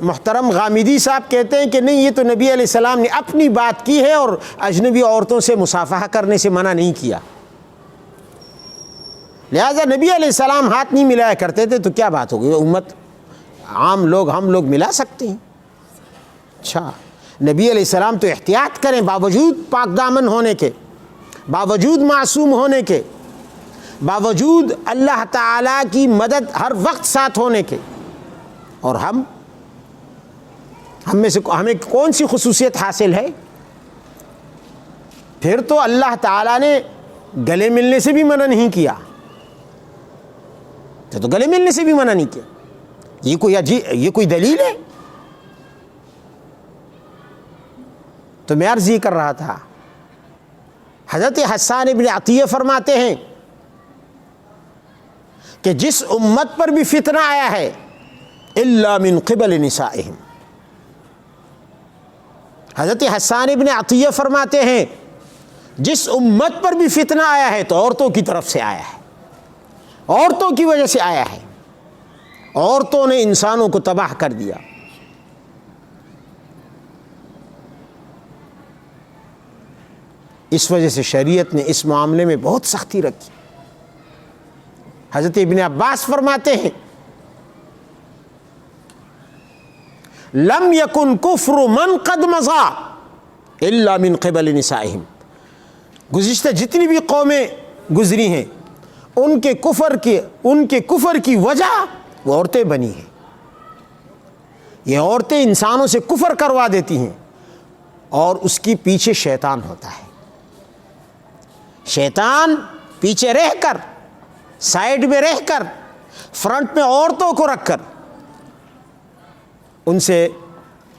محترم غامدی صاحب کہتے ہیں کہ نہیں، یہ تو نبی علیہ السلام نے اپنی بات کی ہے اور اجنبی عورتوں سے مصافحہ کرنے سے منع نہیں کیا، لہذا نبی علیہ السلام ہاتھ نہیں ملایا کرتے تھے، تو کیا بات ہوگی؟ امت عام لوگ، ہم لوگ ملا سکتے ہیں؟ اچھا، نبی علیہ السلام تو احتیاط کریں، باوجود پاک دامن ہونے کے، باوجود معصوم ہونے کے، باوجود اللہ تعالیٰ کی مدد ہر وقت ساتھ ہونے کے، اور ہم میں سے ہمیں کون سی خصوصیت حاصل ہے؟ پھر تو اللہ تعالیٰ نے گلے ملنے سے بھی منع نہیں کیا، تو گلے ملنے سے بھی منع نہیں کیا، یہ کوئی دلیل ہے؟ تو میں عرض یہ کر رہا تھا، حضرت حسان ابن عطیہ فرماتے ہیں کہ جس امت پر بھی فتنہ آیا ہے الا من قبل نسائہم، حضرت حسان ابن عطیہ فرماتے ہیں جس امت پر بھی فتنہ آیا ہے تو عورتوں کی طرف سے آیا ہے، عورتوں کی وجہ سے آیا ہے، عورتوں نے انسانوں کو تباہ کر دیا۔ اس وجہ سے شریعت نے اس معاملے میں بہت سختی رکھی۔ حضرت ابن عباس فرماتے ہیں لم یکن کفر من قد مضى الا من قبل نسائہم، گزشتہ جتنی بھی قومیں گزری ہیں ان کے کفر کی وجہ وہ عورتیں بنی ہیں۔ یہ عورتیں انسانوں سے کفر کروا دیتی ہیں اور اس کی پیچھے شیطان ہوتا ہے۔ شیطان پیچھے رہ کر، سائیڈ میں رہ کر، فرنٹ میں عورتوں کو رکھ کر ان سے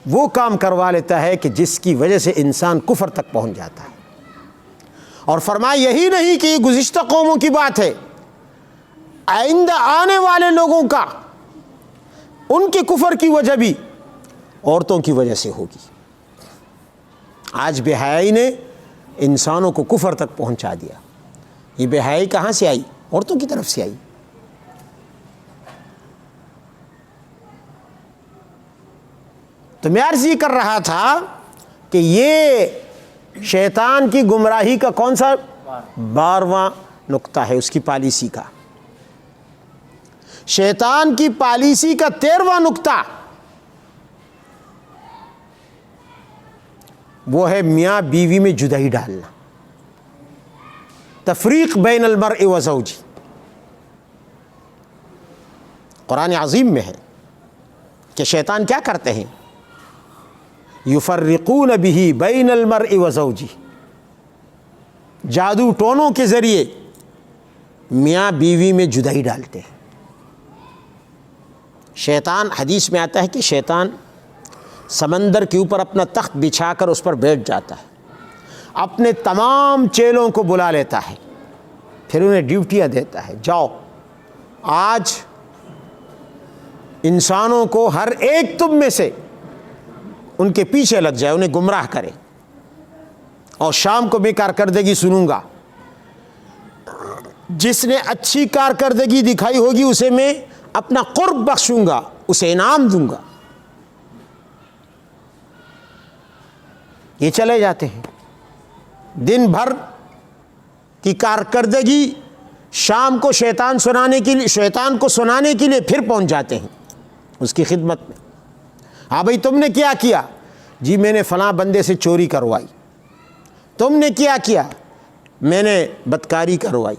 وہ کام کروا لیتا ہے کہ جس کی وجہ سے انسان کفر تک پہنچ جاتا ہے۔ اور فرمایا یہی نہیں کہ یہ گزشتہ قوموں کی بات ہے، آئندہ آنے والے لوگوں کا ان کے کفر کی وجہ بھی عورتوں کی وجہ سے ہوگی۔ آج بے حیائی نے انسانوں کو کفر تک پہنچا دیا۔ یہ بے حیائی کہاں سے آئی؟ عورتوں کی طرف سے آئی۔ تو میں عرض یہ کر رہا تھا کہ یہ شیطان کی گمراہی کا کون سا 12واں نقطہ ہے اس کی پالیسی کا؟ شیطان کی پالیسی کا 13واں نقطہ وہ ہے میاں بیوی میں جدائی ڈالنا، تفریق بین المرء و زوجہ۔ قرآن عظیم میں ہے کہ شیطان کیا کرتے ہیں؟ یفرقون بہ بین المرء و زوجہ، جادو ٹونوں کے ذریعے میاں بیوی میں جدائی ڈالتے ہیں۔ شیطان، حدیث میں آتا ہے کہ شیطان سمندر کے اوپر اپنا تخت بچھا کر اس پر بیٹھ جاتا ہے، اپنے تمام چیلوں کو بلا لیتا ہے، پھر انہیں ڈیوٹیاں دیتا ہے، جاؤ آج انسانوں کو ہر ایک تم میں سے ان کے پیچھے لگ جائے، انہیں گمراہ کرے، اور شام کو میں کارکردگی سنوں گا، جس نے اچھی کارکردگی دکھائی ہوگی اسے میں اپنا قرب بخشوں گا، اسے انعام دوں گا۔ یہ چلے جاتے ہیں، دن بھر کی کارکردگی شام کو شیطان کو سنانے کے لیے پھر پہنچ جاتے ہیں اس کی خدمت میں۔ ہاں بھائی تم نے کیا کیا؟ جی میں نے فلاں بندے سے چوری کروائی، تم نے کیا کیا؟ میں نے بدکاری کروائی۔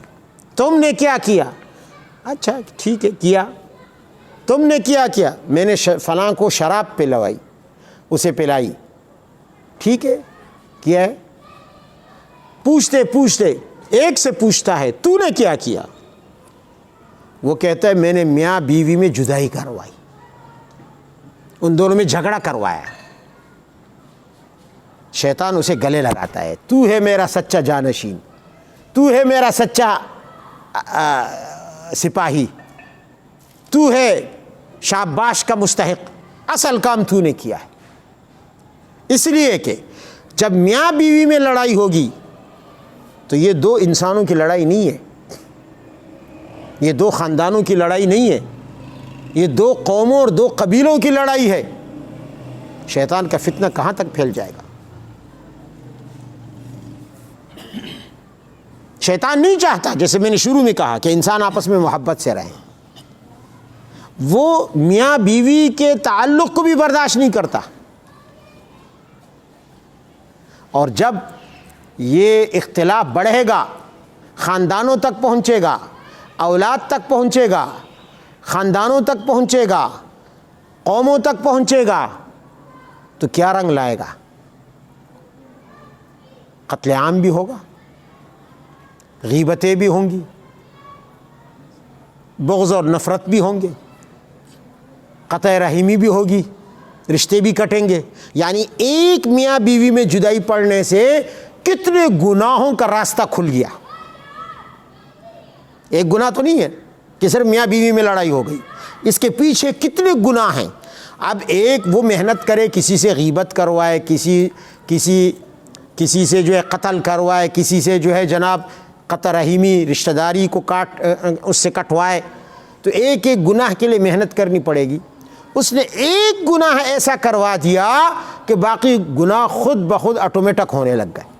تم نے کیا کیا؟ اچھا ٹھیک ہے کیا۔ تم نے کیا کیا؟ میں نے فلاں کو شراب پلوائی، اسے پلائی، ٹھیک ہے کیا ہے۔ پوچھتے پوچھتے ایک سے پوچھتا ہے تو نے کیا کیا؟ وہ کہتا ہے میں نے میاں بیوی میں جدائی کروائی، ان دونوں میں جھگڑا کروایا۔ شیطان اسے گلے لگاتا ہے، تو ہے میرا سچا جانشین، تو ہے میرا سچا سپاہی، تو ہے شاباش کا مستحق، اصل کام تو نے کیا ہے۔ اس لیے کہ جب میاں بیوی میں لڑائی ہوگی تو یہ دو انسانوں کی لڑائی نہیں ہے، یہ دو خاندانوں کی لڑائی نہیں ہے، یہ دو قوموں اور دو قبیلوں کی لڑائی ہے۔ شیطان کا فتنہ کہاں تک پھیل جائے گا؟ شیطان نہیں چاہتا، جیسے میں نے شروع میں کہا، کہ انسان آپس میں محبت سے رہیں۔ وہ میاں بیوی کے تعلق کو بھی برداشت نہیں کرتا، اور جب یہ اختلاف بڑھے گا، خاندانوں تک پہنچے گا، اولاد تک پہنچے گا، خاندانوں تک پہنچے گا، قوموں تک پہنچے گا، تو کیا رنگ لائے گا؟ قتل عام بھی ہوگا، غیبتیں بھی ہوں گی، بغض اور نفرت بھی ہوں گے، قطع رحمی بھی ہوگی، رشتے بھی کٹیں گے۔ یعنی ایک میاں بیوی میں جدائی پڑنے سے کتنے گناہوں کا راستہ کھل گیا۔ ایک گناہ تو نہیں ہے کہ صرف میاں بیوی میں لڑائی ہو گئی، اس کے پیچھے کتنے گناہ ہیں۔ اب ایک وہ محنت کرے، کسی سے غیبت کروائے، کسی سے جو ہے قتل کروائے، کسی سے جو ہے جناب قطع رحیمی رشتہ داری کو اس سے کٹوائے، تو ایک ایک گناہ کے لیے محنت کرنی پڑے گی۔ اس نے ایک گناہ ایسا کروا دیا کہ باقی گناہ خود بخود آٹومیٹک ہونے لگ گئے،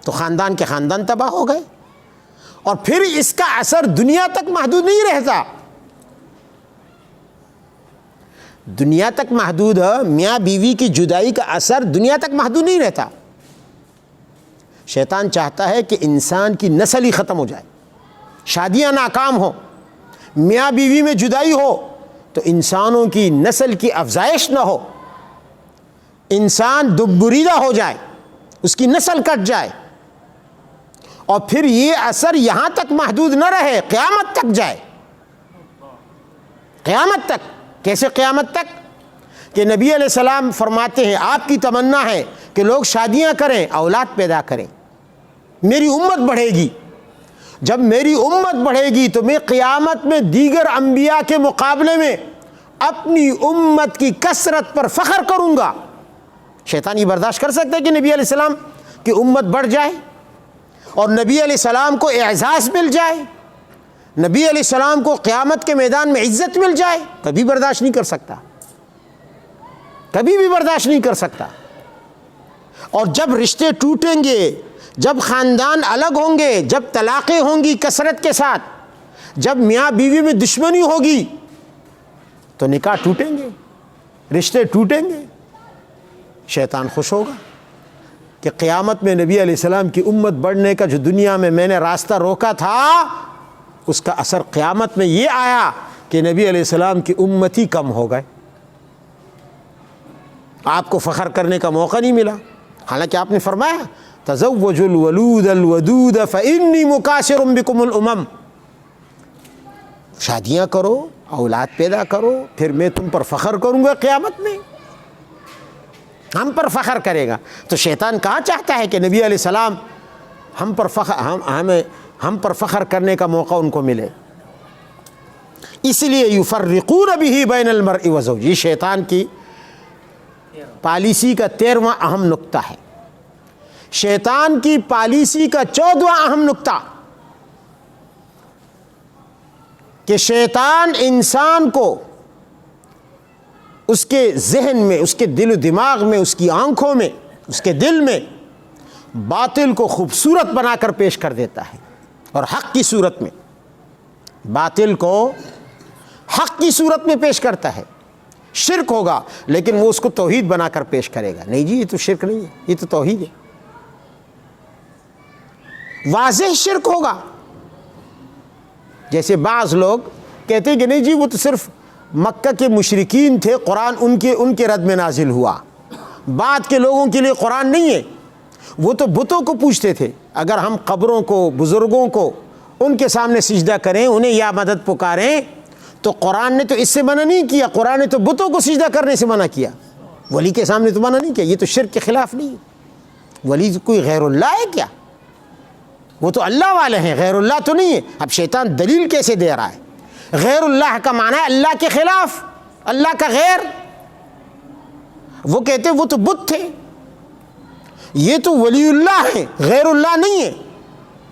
تو خاندان کے خاندان تباہ ہو گئے۔ اور پھر اس کا اثر دنیا تک محدود نہیں رہتا، دنیا تک محدود ہے، میاں بیوی کی جدائی کا اثر دنیا تک محدود نہیں رہتا۔ شیطان چاہتا ہے کہ انسان کی نسل ہی ختم ہو جائے، شادیاں ناکام ہوں، میاں بیوی میں جدائی ہو تو انسانوں کی نسل کی افزائش نہ ہو، انسان دبریدہ ہو جائے، اس کی نسل کٹ جائے، اور پھر یہ اثر یہاں تک محدود نہ رہے، قیامت تک جائے۔ قیامت تک کیسے؟ قیامت تک کہ نبی علیہ السلام فرماتے ہیں آپ کی تمنا ہے کہ لوگ شادیاں کریں، اولاد پیدا کریں، میری امت بڑھے گی۔ جب میری امت بڑھے گی تو میں قیامت میں دیگر انبیاء کے مقابلے میں اپنی امت کی کثرت پر فخر کروں گا۔ شیطان یہ برداشت کر سکتا ہے کہ نبی علیہ السلام کی امت بڑھ جائے اور نبی علیہ السلام کو اعزاز مل جائے، نبی علیہ السلام کو قیامت کے میدان میں عزت مل جائے؟ کبھی برداشت نہیں کر سکتا، کبھی بھی برداشت نہیں کر سکتا۔ اور جب رشتے ٹوٹیں گے، جب خاندان الگ ہوں گے، جب طلاقیں ہوں گی کثرت کے ساتھ، جب میاں بیوی میں دشمنی ہوگی، تو نکاح ٹوٹیں گے، رشتے ٹوٹیں گے۔ شیطان خوش ہوگا کہ قیامت میں نبی علیہ السلام کی امت بڑھنے کا جو دنیا میں نے راستہ روکا تھا، اس کا اثر قیامت میں یہ آیا کہ نبی علیہ السلام کی امت ہی کم ہو گئے، آپ کو فخر کرنے کا موقع نہیں ملا۔ حالانکہ آپ نے فرمایا تزوجوا الولود الودود فانی مکاثر بکم الامم، شادیاں کرو، اولاد پیدا کرو، پھر میں تم پر فخر کروں گا، قیامت میں ہم پر فخر کرے گا۔ تو شیطان کہاں چاہتا ہے کہ نبی علیہ السلام ہم پر فخر کرنے کا موقع ان کو ملے؟ اس لیے یفرقون بہ بین المرء وزوجہ، یہ شیطان کی پالیسی کا 13واں اہم نقطہ ہے، شیطان کی پالیسی کا 14واں اہم نقطہ، کہ شیطان انسان کو اس کے ذہن میں، اس کے دل و دماغ میں، اس کی آنکھوں میں، اس کے دل میں باطل کو خوبصورت بنا کر پیش کر دیتا ہے، اور حق کی صورت میں، باطل کو حق کی صورت میں پیش کرتا ہے۔ شرک ہوگا لیکن وہ اس کو توحید بنا کر پیش کرے گا. نہیں جی یہ تو شرک نہیں ہے, یہ تو توحید ہے. واضح شرک ہوگا. جیسے بعض لوگ کہتے ہیں کہ نہیں جی وہ تو صرف مکہ کے مشرکین تھے, قرآن ان کے رد میں نازل ہوا, بعد کے لوگوں کے لیے قرآن نہیں ہے. وہ تو بتوں کو پوچھتے تھے, اگر ہم قبروں کو, بزرگوں کو ان کے سامنے سجدہ کریں, انہیں یا مدد پکاریں, تو قرآن نے تو اس سے منع نہیں کیا, قرآن نے تو بتوں کو سجدہ کرنے سے منع کیا, ولی کے سامنے تو منع نہیں کیا. یہ تو شرک کے خلاف نہیں ہے. ولی کوئی غیر اللہ ہے کیا؟ وہ تو اللہ والے ہیں, غیر اللہ تو نہیں ہے. اب شیطان دلیل کیسے دے رہا ہے؟ غیر اللہ کا معنی ہے اللہ کے خلاف, اللہ کا غیر. وہ کہتے وہ تو بت تھے, یہ تو ولی اللہ ہے, غیر اللہ نہیں ہے.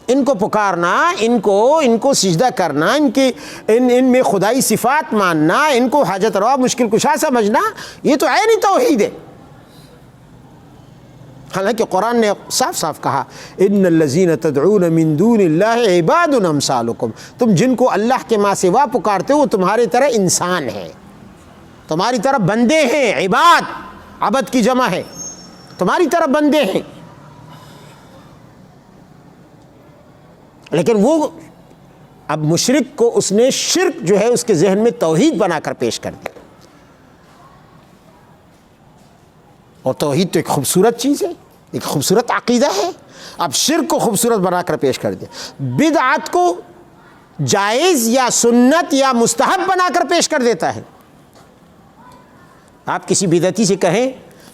ان کو پکارنا, ان کو سجدہ کرنا, ان میں خدائی صفات ماننا, ان کو حاجت روا مشکل کشا سمجھنا, یہ تو عین توحید ہے. حالانکہ قرآن نے صاف صاف کہا ان الذین تدعون من دون اللہ عباد امثالکم, تم جن کو اللہ کے ماں سوا پکارتے ہو وہ تمہاری طرح انسان ہیں, تمہاری طرح بندے ہیں. عباد, عبد کی جمع ہے, تمہاری طرح بندے ہیں. لیکن وہ اب مشرک کو اس نے شرک جو ہے اس کے ذہن میں توحید بنا کر پیش کر دیا. اور توحید تو ایک خوبصورت چیز ہے, ایک خوبصورت عقیدہ ہے. اب شرک کو خوبصورت بنا کر پیش کر دیا. بدعت کو جائز یا سنت یا مستحب بنا کر پیش کر دیتا ہے. آپ کسی بدعتی سے کہیں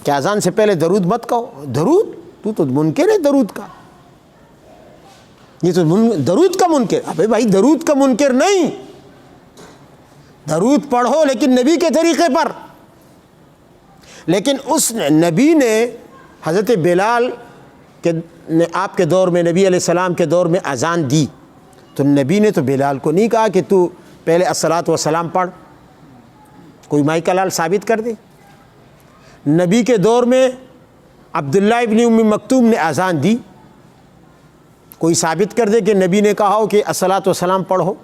کہ اذان سے پہلے درود مت کہو, درود تو منکر ہے درود کا, یہ تو درود کا منکر. ابے بھائی درود کا منکر نہیں, درود پڑھو لیکن نبی کے طریقے پر. لیکن اس نبی نے حضرت بلال نے آپ کے دور میں, نبی علیہ السلام کے دور میں اذان دی, تو نبی نے تو بلال کو نہیں کہا کہ تو پہلے الصلاۃ والسلام پڑھ, کوئی مائی کا لال ثابت کر دے. نبی کے دور میں عبداللہ ابن ام مکتوم نے اذان دی, کوئی ثابت کر دے کہ نبی نے کہا ہو کہ الصلاۃ والسلام پڑھو.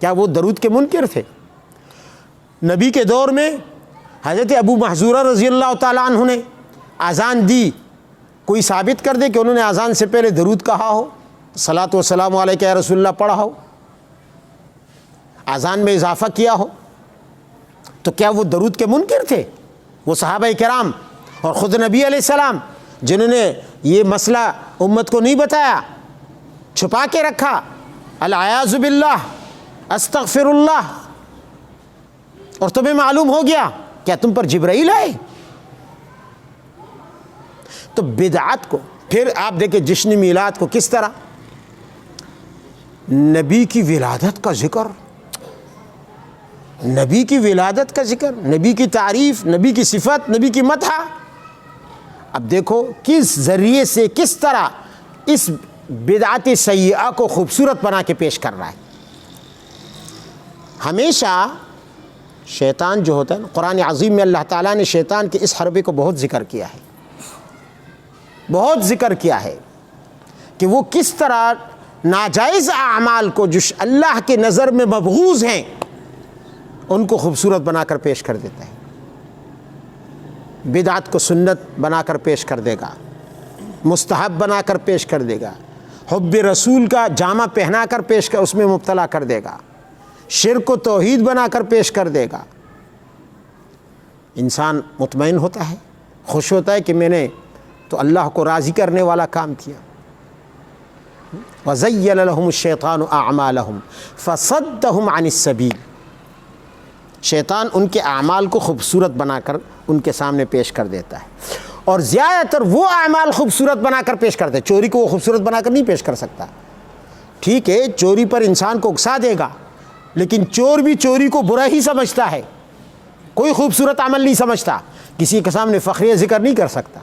کیا وہ درود کے منکر تھے؟ نبی کے دور میں حضرت ابو محذورہ رضی اللہ تعالیٰ عنہ نے اذان دی, کوئی ثابت کر دے کہ انہوں نے اذان سے پہلے درود کہا ہو, صلاۃ والسلام علیک یا رسول اللہ پڑھا ہو, اذان میں اضافہ کیا ہو. تو کیا وہ درود کے منکر تھے؟ وہ صحابہ کرام اور خود نبی علیہ السلام جنہوں نے یہ مسئلہ امت کو نہیں بتایا, چھپا کے رکھا, العیاذ باللہ, استغفر اللہ, اور تمہیں معلوم ہو گیا, کیا تم پر جبرائیل آئے؟ تو بدعت کو پھر آپ دیکھیں جشن میلاد کو کس طرح نبی کی ولادت کا ذکر, نبی کی ولادت کا ذکر, نبی کی تعریف, نبی کی صفت, نبی کی مدح. اب دیکھو کس ذریعے سے کس طرح اس بدعت سیئہ کو خوبصورت بنا کے پیش کر رہا ہے. ہمیشہ شیطان جو ہوتا ہے, قرآن عظیم میں اللہ تعالیٰ نے شیطان کے اس حربے کو بہت ذکر کیا ہے, بہت ذکر کیا ہے کہ وہ کس طرح ناجائز اعمال کو جو اللہ کے نظر میں مبغوض ہیں ان کو خوبصورت بنا کر پیش کر دیتا ہے. بدعت کو سنت بنا کر پیش کر دے گا, مستحب بنا کر پیش کر دے گا, حب رسول کا جامہ پہنا کر پیش کر اس میں مبتلا کر دے گا, شرک کو توحید بنا کر پیش کر دے گا. انسان مطمئن ہوتا ہے, خوش ہوتا ہے کہ میں نے تو اللہ کو راضی کرنے والا کام کیا. وَزَيَّنَ لَهُمُ الشَّيْطَانُ أَعْمَالَهُمْ فَصَدَّهُمْ عَنِ السَّبِيلِ. شیطان ان کے اعمال کو خوبصورت بنا کر ان کے سامنے پیش کر دیتا ہے, اور زیادہ تر وہ اعمال خوبصورت بنا کر پیش کرتے. چوری کو وہ خوبصورت بنا کر نہیں پیش کر سکتا. ٹھیک ہے چوری پر انسان کو اکسا دے گا, لیکن چور بھی چوری کو برا ہی سمجھتا ہے, کوئی خوبصورت عمل نہیں سمجھتا, کسی کے سامنے فخریہ ذکر نہیں کر سکتا.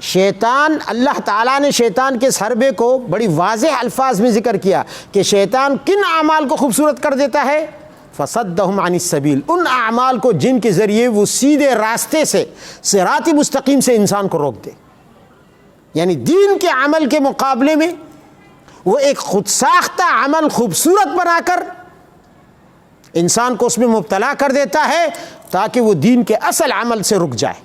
شیطان, اللہ تعالیٰ نے شیطان کے اس حربے کو بڑی واضح الفاظ میں ذکر کیا کہ شیطان کن اعمال کو خوبصورت کر دیتا ہے. فصدہم عن السبیل, ان اعمال کو جن کے ذریعے وہ سیدھے راستے سے, صراط مستقیم سے انسان کو روک دے. یعنی دین کے عمل کے مقابلے میں وہ ایک خود ساختہ عمل خوبصورت بنا کر انسان کو اس میں مبتلا کر دیتا ہے تاکہ وہ دین کے اصل عمل سے رک جائے۔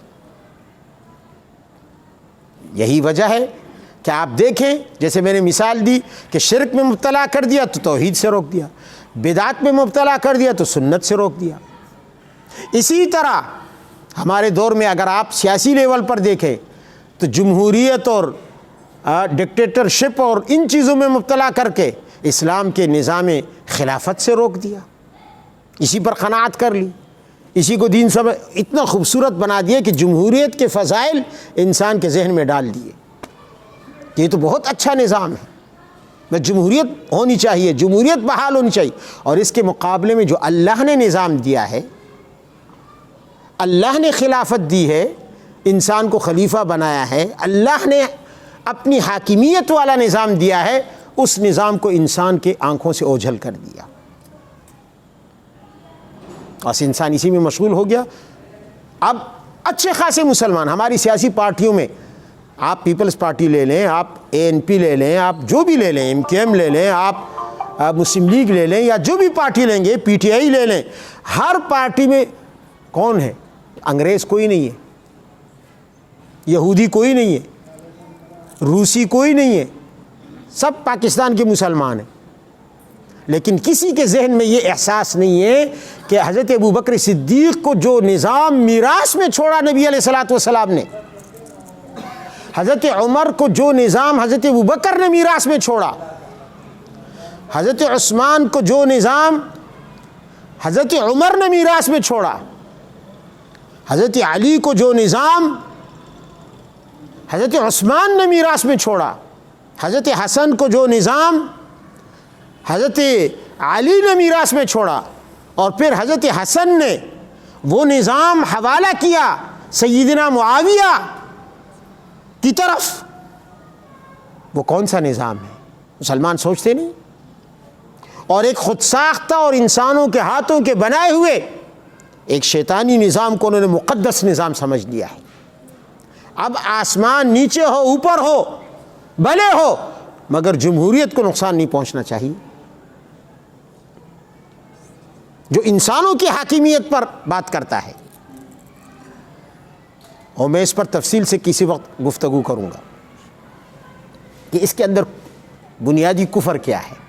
یہی وجہ ہے کہ آپ دیکھیں، جیسے میں نے مثال دی کہ شرک میں مبتلا کر دیا تو توحید سے روک دیا، بدعت میں مبتلا کر دیا تو سنت سے روک دیا۔ اسی طرح ہمارے دور میں اگر آپ سیاسی لیول پر دیکھیں تو جمہوریت اور ڈکٹیٹرشپ اور ان چیزوں میں مبتلا کر کے اسلام کے نظام خلافت سے روک دیا، اسی پر قناعت کر لی، اسی کو دین سب اتنا خوبصورت بنا دیا کہ جمہوریت کے فضائل انسان کے ذہن میں ڈال دیے کہ یہ تو بہت اچھا نظام ہے، بس جمہوریت ہونی چاہیے، جمہوریت بحال ہونی چاہیے۔ اور اس کے مقابلے میں جو اللہ نے نظام دیا ہے، اللہ نے خلافت دی ہے، انسان کو خلیفہ بنایا ہے، اللہ نے اپنی حاکمیت والا نظام دیا ہے، اس نظام کو انسان کے آنکھوں سے اوجھل کر دیا، بس انسان اسی میں مشغول ہو گیا۔ اب اچھے خاصے مسلمان ہماری سیاسی پارٹیوں میں، آپ پیپلز پارٹی لے لیں، آپ ANP لے لیں، آپ جو بھی لے لیں، MKM لے لیں، آپ مسلم لیگ لے لیں، یا جو بھی پارٹی لیں گے، PTI لے لیں، ہر پارٹی میں کون ہے؟ انگریز کوئی نہیں ہے، یہودی کوئی نہیں ہے، روسی کوئی نہیں ہے، سب پاکستان کے مسلمان ہیں۔ لیکن کسی کے ذہن میں یہ احساس نہیں ہے کہ حضرت ابوبکر صدیق کو جو نظام میراث میں چھوڑا نبی علیہ الصلوۃ والسلام نے، حضرت عمر کو جو نظام حضرت ابوبکر نے میراث میں چھوڑا، حضرت عثمان کو جو نظام حضرت عمر نے میراث میں چھوڑا، حضرت علی کو جو نظام حضرت عثمان نے میراث میں چھوڑا، حضرت حسن کو جو نظام حضرت علی نے میراث میں چھوڑا، اور پھر حضرت حسن نے وہ نظام حوالہ کیا سیدنا معاویہ کی طرف، وہ کون سا نظام ہے؟ مسلمان سوچتے نہیں۔ اور ایک خود ساختہ اور انسانوں کے ہاتھوں کے بنائے ہوئے ایک شیطانی نظام کو انہوں نے مقدس نظام سمجھ لیا ہے۔ اب آسمان نیچے ہو اوپر ہو بھلے ہو، مگر جمہوریت کو نقصان نہیں پہنچنا چاہیے۔ جو انسانوں کی حاکمیت پر بات کرتا ہے، اور میں اس پر تفصیل سے کسی وقت گفتگو کروں گا کہ اس کے اندر بنیادی کفر کیا ہے۔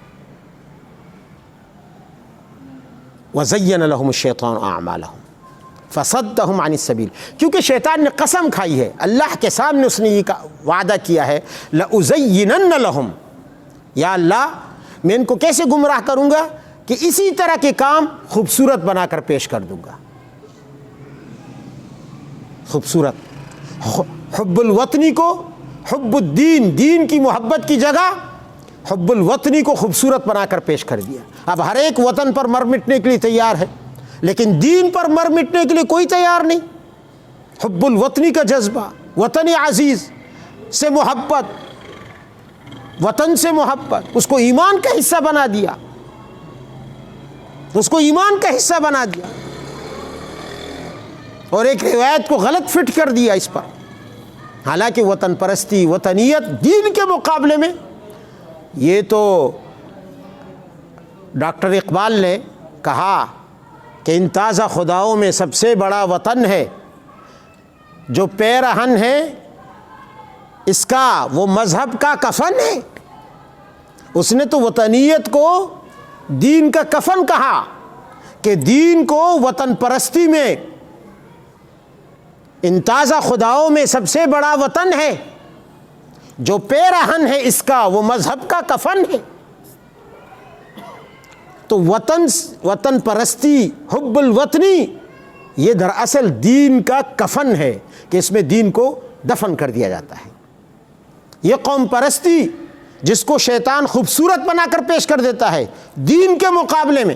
وَزَيَّنَ لَهُمُ الشَّيْطَانُ أَعْمَالَهُمْ فَصَدَّهُمْ عَنِ السَّبِيلِ، کیونکہ شیطان نے قسم کھائی ہے، اللہ کے سامنے اس نے یہ وعدہ کیا ہے، لَأُزَيِّنَنَّ لَهُمْ، یا اللہ میں ان کو کیسے گمراہ کروں گا کہ اسی طرح کے کام خوبصورت بنا کر پیش کر دوں گا۔ خوبصورت حب الوطنی کو حب الدین، دین کی محبت کی جگہ حب الوطنی کو خوبصورت بنا کر پیش کر دیا۔ اب ہر ایک وطن پر مر مٹنے کے لیے تیار ہے، لیکن دین پر مر مٹنے کے لیے کوئی تیار نہیں۔ حب الوطنی کا جذبہ، وطن عزیز سے محبت، وطن سے محبت، اس کو ایمان کا حصہ بنا دیا، اس کو ایمان کا حصہ بنا دیا، اور ایک روایت کو غلط فٹ کر دیا اس پر۔ حالانکہ وطن پرستی، وطنیت دین کے مقابلے میں، یہ تو ڈاکٹر اقبال نے کہا کہ ان تازہ خداؤں میں سب سے بڑا وطن ہے، جو پیرہن ہے اس کا وہ مذہب کا کفن ہے۔ اس نے تو وطنیت کو دین کا کفن کہا کہ دین کو وطن پرستی میں ان تازہ خداؤں میں سب سے بڑا وطن ہے، جو پیرہن ہے اس کا وہ مذہب کا کفن ہے۔ تو وطن پرستی، حب الوطنی، یہ دراصل دین کا کفن ہے کہ اس میں دین کو دفن کر دیا جاتا ہے۔ یہ قوم پرستی جس کو شیطان خوبصورت بنا کر پیش کر دیتا ہے دین کے مقابلے میں،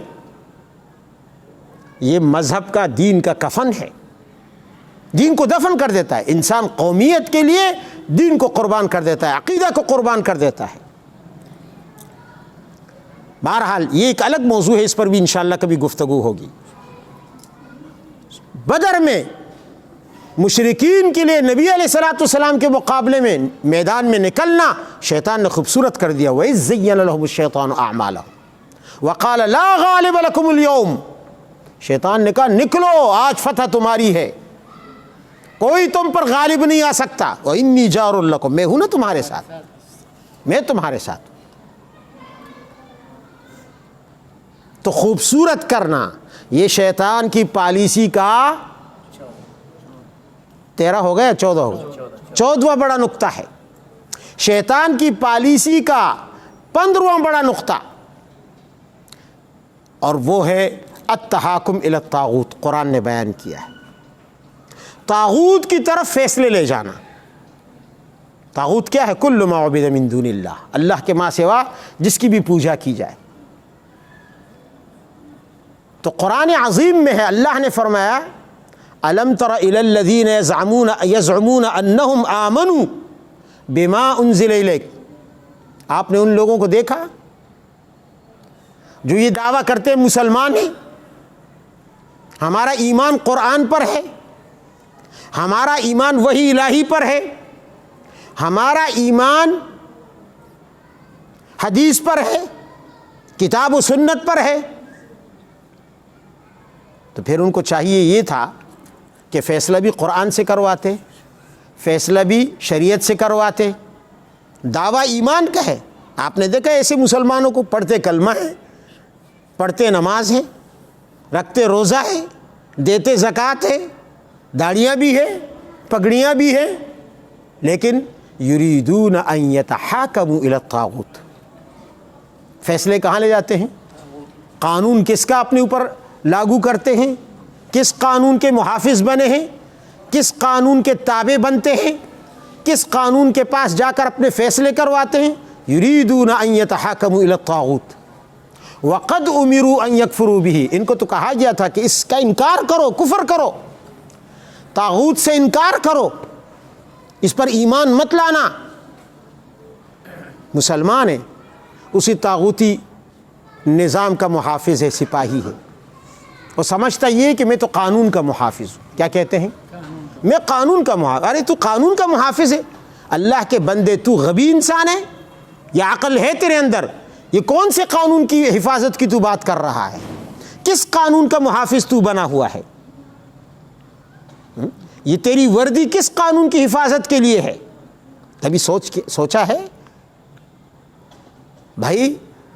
یہ مذہب کا، دین کا کفن ہے، دین کو دفن کر دیتا ہے۔ انسان قومیت کے لیے دین کو قربان کر دیتا ہے، عقیدہ کو قربان کر دیتا ہے۔ بہرحال یہ ایک الگ موضوع ہے، اس پر بھی انشاءاللہ کبھی گفتگو ہوگی۔ بدر میں مشرکین کے لیے نبی علیہ الصلوۃ والسلام کے مقابلے میں میدان میں نکلنا شیطان نے خوبصورت کر دیا۔ وَإِذْ زَيَّنَ لَهُمُ الشَّيْطَانُ أَعْمَالَهُمْ وَقَالَ لَا غَالِبَ لَكُمُ الْيَوْمَ شیطان نے کہا نکلو، آج فتح تمہاری ہے، کوئی تم پر غالب نہیں آ سکتا، وَإِنِّي جَارٌ لَكُمْ، میں ہوں نا تمہارے ساتھ، میں تمہارے ساتھ۔ تو خوبصورت کرنا یہ شیطان کی پالیسی کا 13 ہو گیا 14 ہو گیا 14واں بڑا نقطہ ہے، شیطان کی پالیسی کا 15واں بڑا نقطہ، اور وہ ہے التحاکم الی الطاغوت۔ قرآن نے بیان کیا ہے طاغوت کی طرف فیصلے لے جانا۔ طاغوت کیا ہے؟ کل ما عبد من دون اللہ، اللہ کے ماں سوا جس کی بھی پوجا کی جائے۔ تو قرآن عظیم میں ہے، اللہ نے فرمایا الم تر الی الذین یزعمون انہم آمنوا بما انزل الیک، آپ نے ان لوگوں کو دیکھا جو یہ دعویٰ کرتے ہیں مسلمان ہیں، ہمارا ایمان قرآن پر ہے، ہمارا ایمان وحی الہی پر ہے، ہمارا ایمان حدیث پر ہے، کتاب و سنت پر ہے۔ تو پھر ان کو چاہیے یہ تھا کہ فیصلہ بھی قرآن سے کرواتے، فیصلہ بھی شریعت سے کرواتے، دعویٰ ایمان کا ہے۔ آپ نے دیکھا ایسے مسلمانوں کو پڑھتے کلمہ ہیں، پڑھتے نماز ہیں، رکھتے روزہ ہے، دیتے زکوٰۃ ہے، داڑیاں بھی ہیں، پگڑیاں بھی ہیں، لیکن یریدون ان یتحاکموا الی الطاغوت، فیصلے کہاں لے جاتے ہیں؟ قانون کس کا اپنے اوپر لاگو کرتے ہیں، کس قانون کے محافظ بنے ہیں، کس قانون کے تابع بنتے ہیں، کس قانون کے پاس جا کر اپنے فیصلے کرواتے ہیں؟ یریدون ان یتحاکموا الی الطاغوت وقد امروا ان یکفروا بہ، ان کو تو کہا گیا تھا کہ اس کا انکار کرو، کفر کرو، طاغوت سے انکار کرو، اس پر ایمان مت لانا۔ مسلمان ہے، اسی طاغوتی نظام کا محافظ ہے، سپاہی ہے، وہ سمجھتا یہ کہ میں تو قانون کا محافظ ہوں۔ کیا کہتے ہیں؟ میں قانون کا محافظ۔ ارے تو قانون کا محافظ ہے؟ اللہ کے بندے، تو غبی انسان ہے یا عقل ہے تیرے اندر؟ یہ کون سے قانون کی حفاظت کی تو بات کر رہا ہے؟ کس قانون کا محافظ تو بنا ہوا ہے؟ یہ تیری وردی کس قانون کی حفاظت کے لیے ہے؟ کبھی سوچا ہے؟ بھائی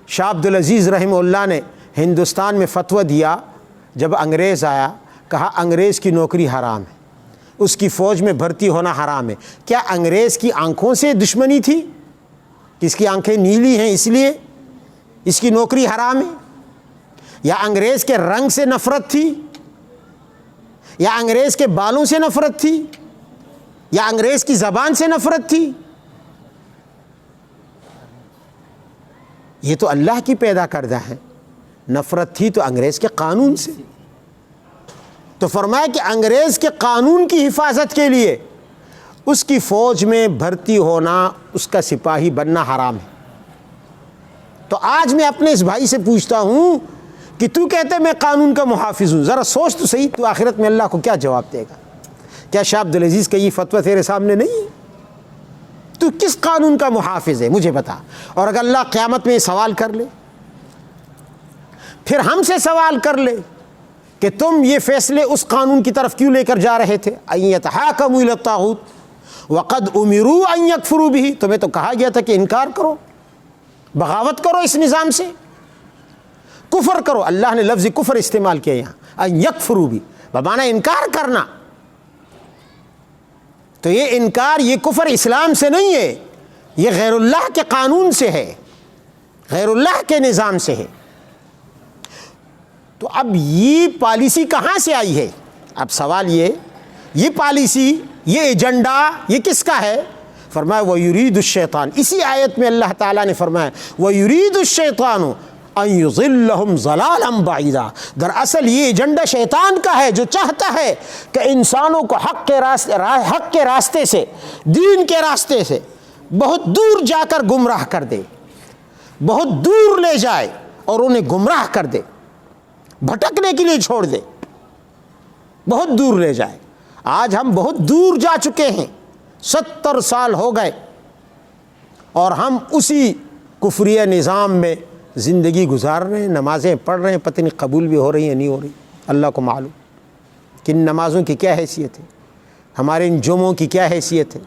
شاہ عبدالعزیز رحمہ اللہ نے ہندوستان میں فتویٰ دیا، جب انگریز آیا کہا انگریز کی نوکری حرام ہے، اس کی فوج میں بھرتی ہونا حرام ہے۔ کیا انگریز کی آنکھوں سے دشمنی تھی کہ اس کی آنکھیں نیلی ہیں اس لیے اس کی نوکری حرام ہے؟ یا انگریز کے رنگ سے نفرت تھی، یا انگریز کے بالوں سے نفرت تھی، یا انگریز کی زبان سے نفرت تھی؟ یہ تو اللہ کی پیدا کردہ ہے۔ نفرت تھی تو انگریز کے قانون سے۔ تو فرمایا کہ انگریز کے قانون کی حفاظت کے لیے اس کی فوج میں بھرتی ہونا، اس کا سپاہی بننا حرام ہے۔ تو آج میں اپنے اس بھائی سے پوچھتا ہوں کہ تو کہتے میں قانون کا محافظ ہوں، ذرا سوچ تو صحیح، تو آخرت میں اللہ کو کیا جواب دے گا؟ کیا شاہ عبدالعزیز کا یہ فتویٰ تیرے سامنے نہیں ہے؟ تو کس قانون کا محافظ ہے مجھے بتا۔ اور اگر اللہ قیامت میں یہ سوال کر لے، پھر ہم سے سوال کر لے کہ تم یہ فیصلے اس قانون کی طرف کیوں لے کر جا رہے تھے؟ ان یتحاکموا الی الطاغوت وقد امروا ان یکفروا بہ، تمہیں تو کہا گیا تھا کہ انکار کرو، بغاوت کرو اس نظام سے، کفر کرو۔ اللہ نے لفظ کفر استعمال کیا یہاں، ان یکفروا بہ، بمعنی انکار کرنا۔ تو یہ انکار، یہ کفر اسلام سے نہیں ہے، یہ غیر اللہ کے قانون سے ہے، غیر اللہ کے نظام سے ہے۔ تو اب یہ پالیسی کہاں سے آئی ہے؟ اب سوال یہ پالیسی، یہ ایجنڈا، یہ کس کا ہے؟ فرمایا وَيُرِيدُ الشَّيْطَانُ، اسی آیت میں اللہ تعالیٰ نے فرمایا وَيُرِيدُ الشَّيْطَانُ أَن يُضِلَّهُمْ ضَلَالًا بَعِيدًا، دراصل یہ ایجنڈا شیطان کا ہے، جو چاہتا ہے کہ انسانوں کو حق کے راستے سے، دین کے راستے سے بہت دور جا کر گمراہ کر دے، بہت دور لے جائے اور انہیں گمراہ کر دے، بھٹکنے کے لیے چھوڑ دے، بہت دور لے جائے۔ آج ہم بہت دور جا چکے ہیں، 70 سال ہو گئے اور ہم اسی کفریہ نظام میں زندگی گزار رہے ہیں، نمازیں پڑھ رہے ہیں، پتہ نہیں قبول بھی ہو رہی ہیں نہیں ہو رہی۔ اللہ کو معلوم کہ ان نمازوں کی کیا حیثیت ہے، ہمارے ان جمعوں کی کیا حیثیت ہے،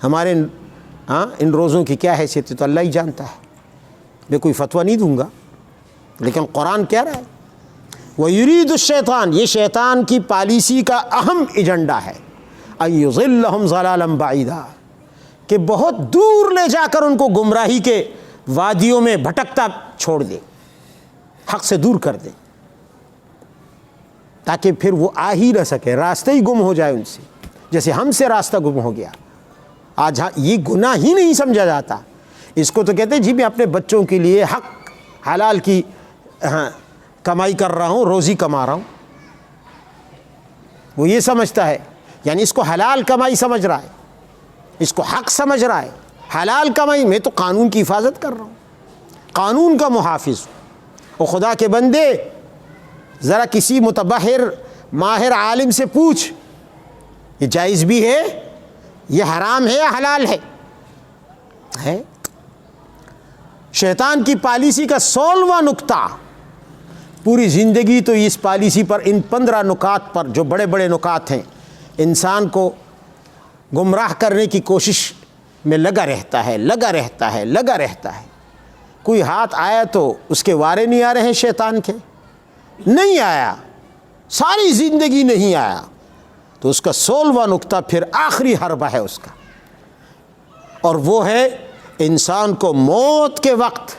ہمارے ان روزوں کی کیا حیثیت ہے، تو اللہ ہی جانتا ہے۔ میں کوئی فتویٰ نہیں دوں گا، لیکن قرآن کہہ رہا ہے وَيُرِيدُ الشیطان، یہ شیطان کی پالیسی کا اہم ایجنڈا ہے، أَن يُضِلَّهُمْ ضَلَالًا بَعِيدًا، کہ بہت دور لے جا کر ان کو گمراہی کے وادیوں میں بھٹکتا چھوڑ دے، حق سے دور کر دے، تاکہ پھر وہ آ ہی نہ سکے، راستہ ہی گم ہو جائے ان سے، جیسے ہم سے راستہ گم ہو گیا۔ آج یہ گناہ ہی نہیں سمجھا جاتا، اس کو تو کہتے ہیں جی میں اپنے بچوں کے لیے حق حلال کی کمائی کر رہا ہوں، روزی کما رہا ہوں، وہ یہ سمجھتا ہے، یعنی اس کو حلال کمائی سمجھ رہا ہے، اس کو حق سمجھ رہا ہے، حلال کمائی۔ میں تو قانون کی حفاظت کر رہا ہوں، قانون کا محافظ ہوں۔ اور خدا کے بندے ذرا کسی متبحر ماہر عالم سے پوچھ یہ جائز بھی ہے، یہ حرام ہے یا حلال ہے؟ شیطان کی پالیسی کا 16واں نقطہ، پوری زندگی تو اس پالیسی پر، ان 15 نکات پر جو بڑے بڑے نکات ہیں، انسان کو گمراہ کرنے کی کوشش میں لگا رہتا ہے۔ کوئی ہاتھ آیا تو اس کے وارے نہیں آ رہے ہیں شیطان کے، نہیں آیا، ساری زندگی نہیں آیا، تو اس کا 16واں نقطہ پھر آخری حربہ ہے اس کا، اور وہ ہے انسان کو موت کے وقت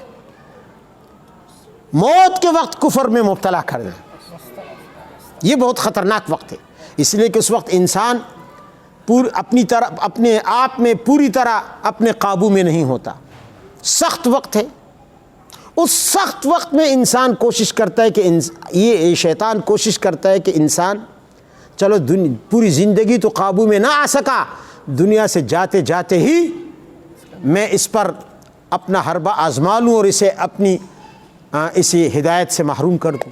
کفر میں مبتلا کر دیں۔ یہ بہت خطرناک وقت ہے، اس لیے کہ اس وقت انسان اپنے آپ میں پوری طرح اپنے قابو میں نہیں ہوتا، سخت وقت ہے۔ اس سخت وقت میں انسان کوشش کرتا ہے کہ یہ شیطان کوشش کرتا ہے کہ انسان چلو پوری زندگی تو قابو میں نہ آ سکا، دنیا سے جاتے جاتے ہی میں اس پر اپنا حربہ آزما لوں اور اسے ہدایت سے محروم کر دوں،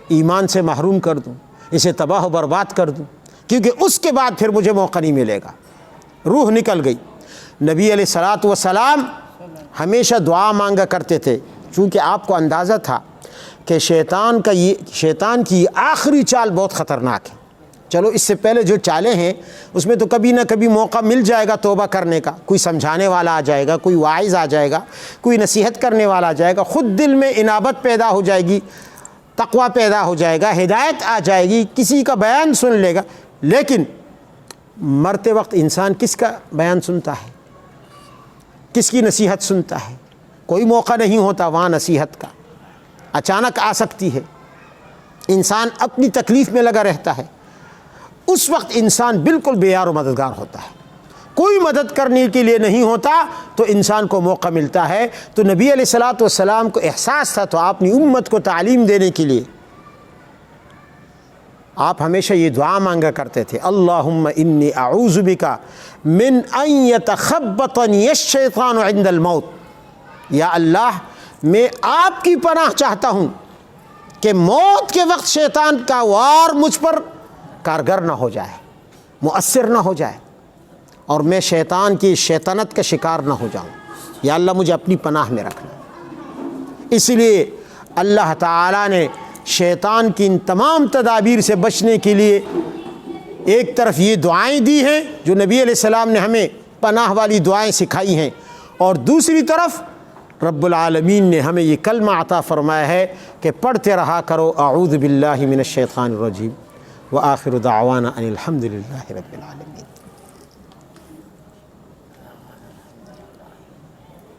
ایمان سے محروم کر دوں، اسے تباہ و برباد کر دوں، کیونکہ اس کے بعد پھر مجھے موقع نہیں ملے گا۔ روح نکل گئی۔ نبی علیہ الصلوۃ والسلام ہمیشہ دعا مانگا کرتے تھے، چونکہ آپ کو اندازہ تھا کہ شیطان کی آخری چال بہت خطرناک ہے۔ چلو اس سے پہلے جو چالیں ہیں اس میں تو کبھی نہ کبھی موقع مل جائے گا توبہ کرنے کا، کوئی سمجھانے والا آ جائے گا، کوئی واعظ آ جائے گا، کوئی نصیحت کرنے والا آ جائے گا، خود دل میں انابت پیدا ہو جائے گی، تقویٰ پیدا ہو جائے گا، ہدایت آ جائے گی، کسی کا بیان سن لے گا۔ لیکن مرتے وقت انسان کس کا بیان سنتا ہے، کس کی نصیحت سنتا ہے؟ کوئی موقع نہیں ہوتا وہاں نصیحت کا، اچانک آ سکتی ہے، انسان اپنی تکلیف میں لگا رہتا ہے۔ اس وقت انسان بالکل بے یار و مددگار ہوتا ہے، کوئی مدد کرنے کے لیے نہیں ہوتا، تو انسان کو موقع ملتا ہے۔ تو نبی علیہ الصلوۃ والسلام کو احساس تھا، تو آپ نے امت کو تعلیم دینے کے لیے آپ ہمیشہ یہ دعا مانگا کرتے تھے، اللہم انی اعوذ بک من ان یتخبطنی الشیطان عند الموت، یا اللہ میں آپ کی پناہ چاہتا ہوں کہ موت کے وقت شیطان کا وار مجھ پر کارگر نہ ہو جائے، مؤثر نہ ہو جائے، اور میں شیطان کی شیطنت کا شکار نہ ہو جاؤں۔ یا اللہ مجھے اپنی پناہ میں رکھنا۔ اس لیے اللہ تعالیٰ نے شیطان کی ان تمام تدابیر سے بچنے کے لیے ایک طرف یہ دعائیں دی ہیں جو نبی علیہ السلام نے ہمیں پناہ والی دعائیں سکھائی ہیں، اور دوسری طرف رب العالمین نے ہمیں یہ کلمہ عطا فرمایا ہے کہ پڑھتے رہا کرو اعوذ باللہ من الشیطان الرجیم، وآخر دعوانا ان الحمد للہ رب العالمین۔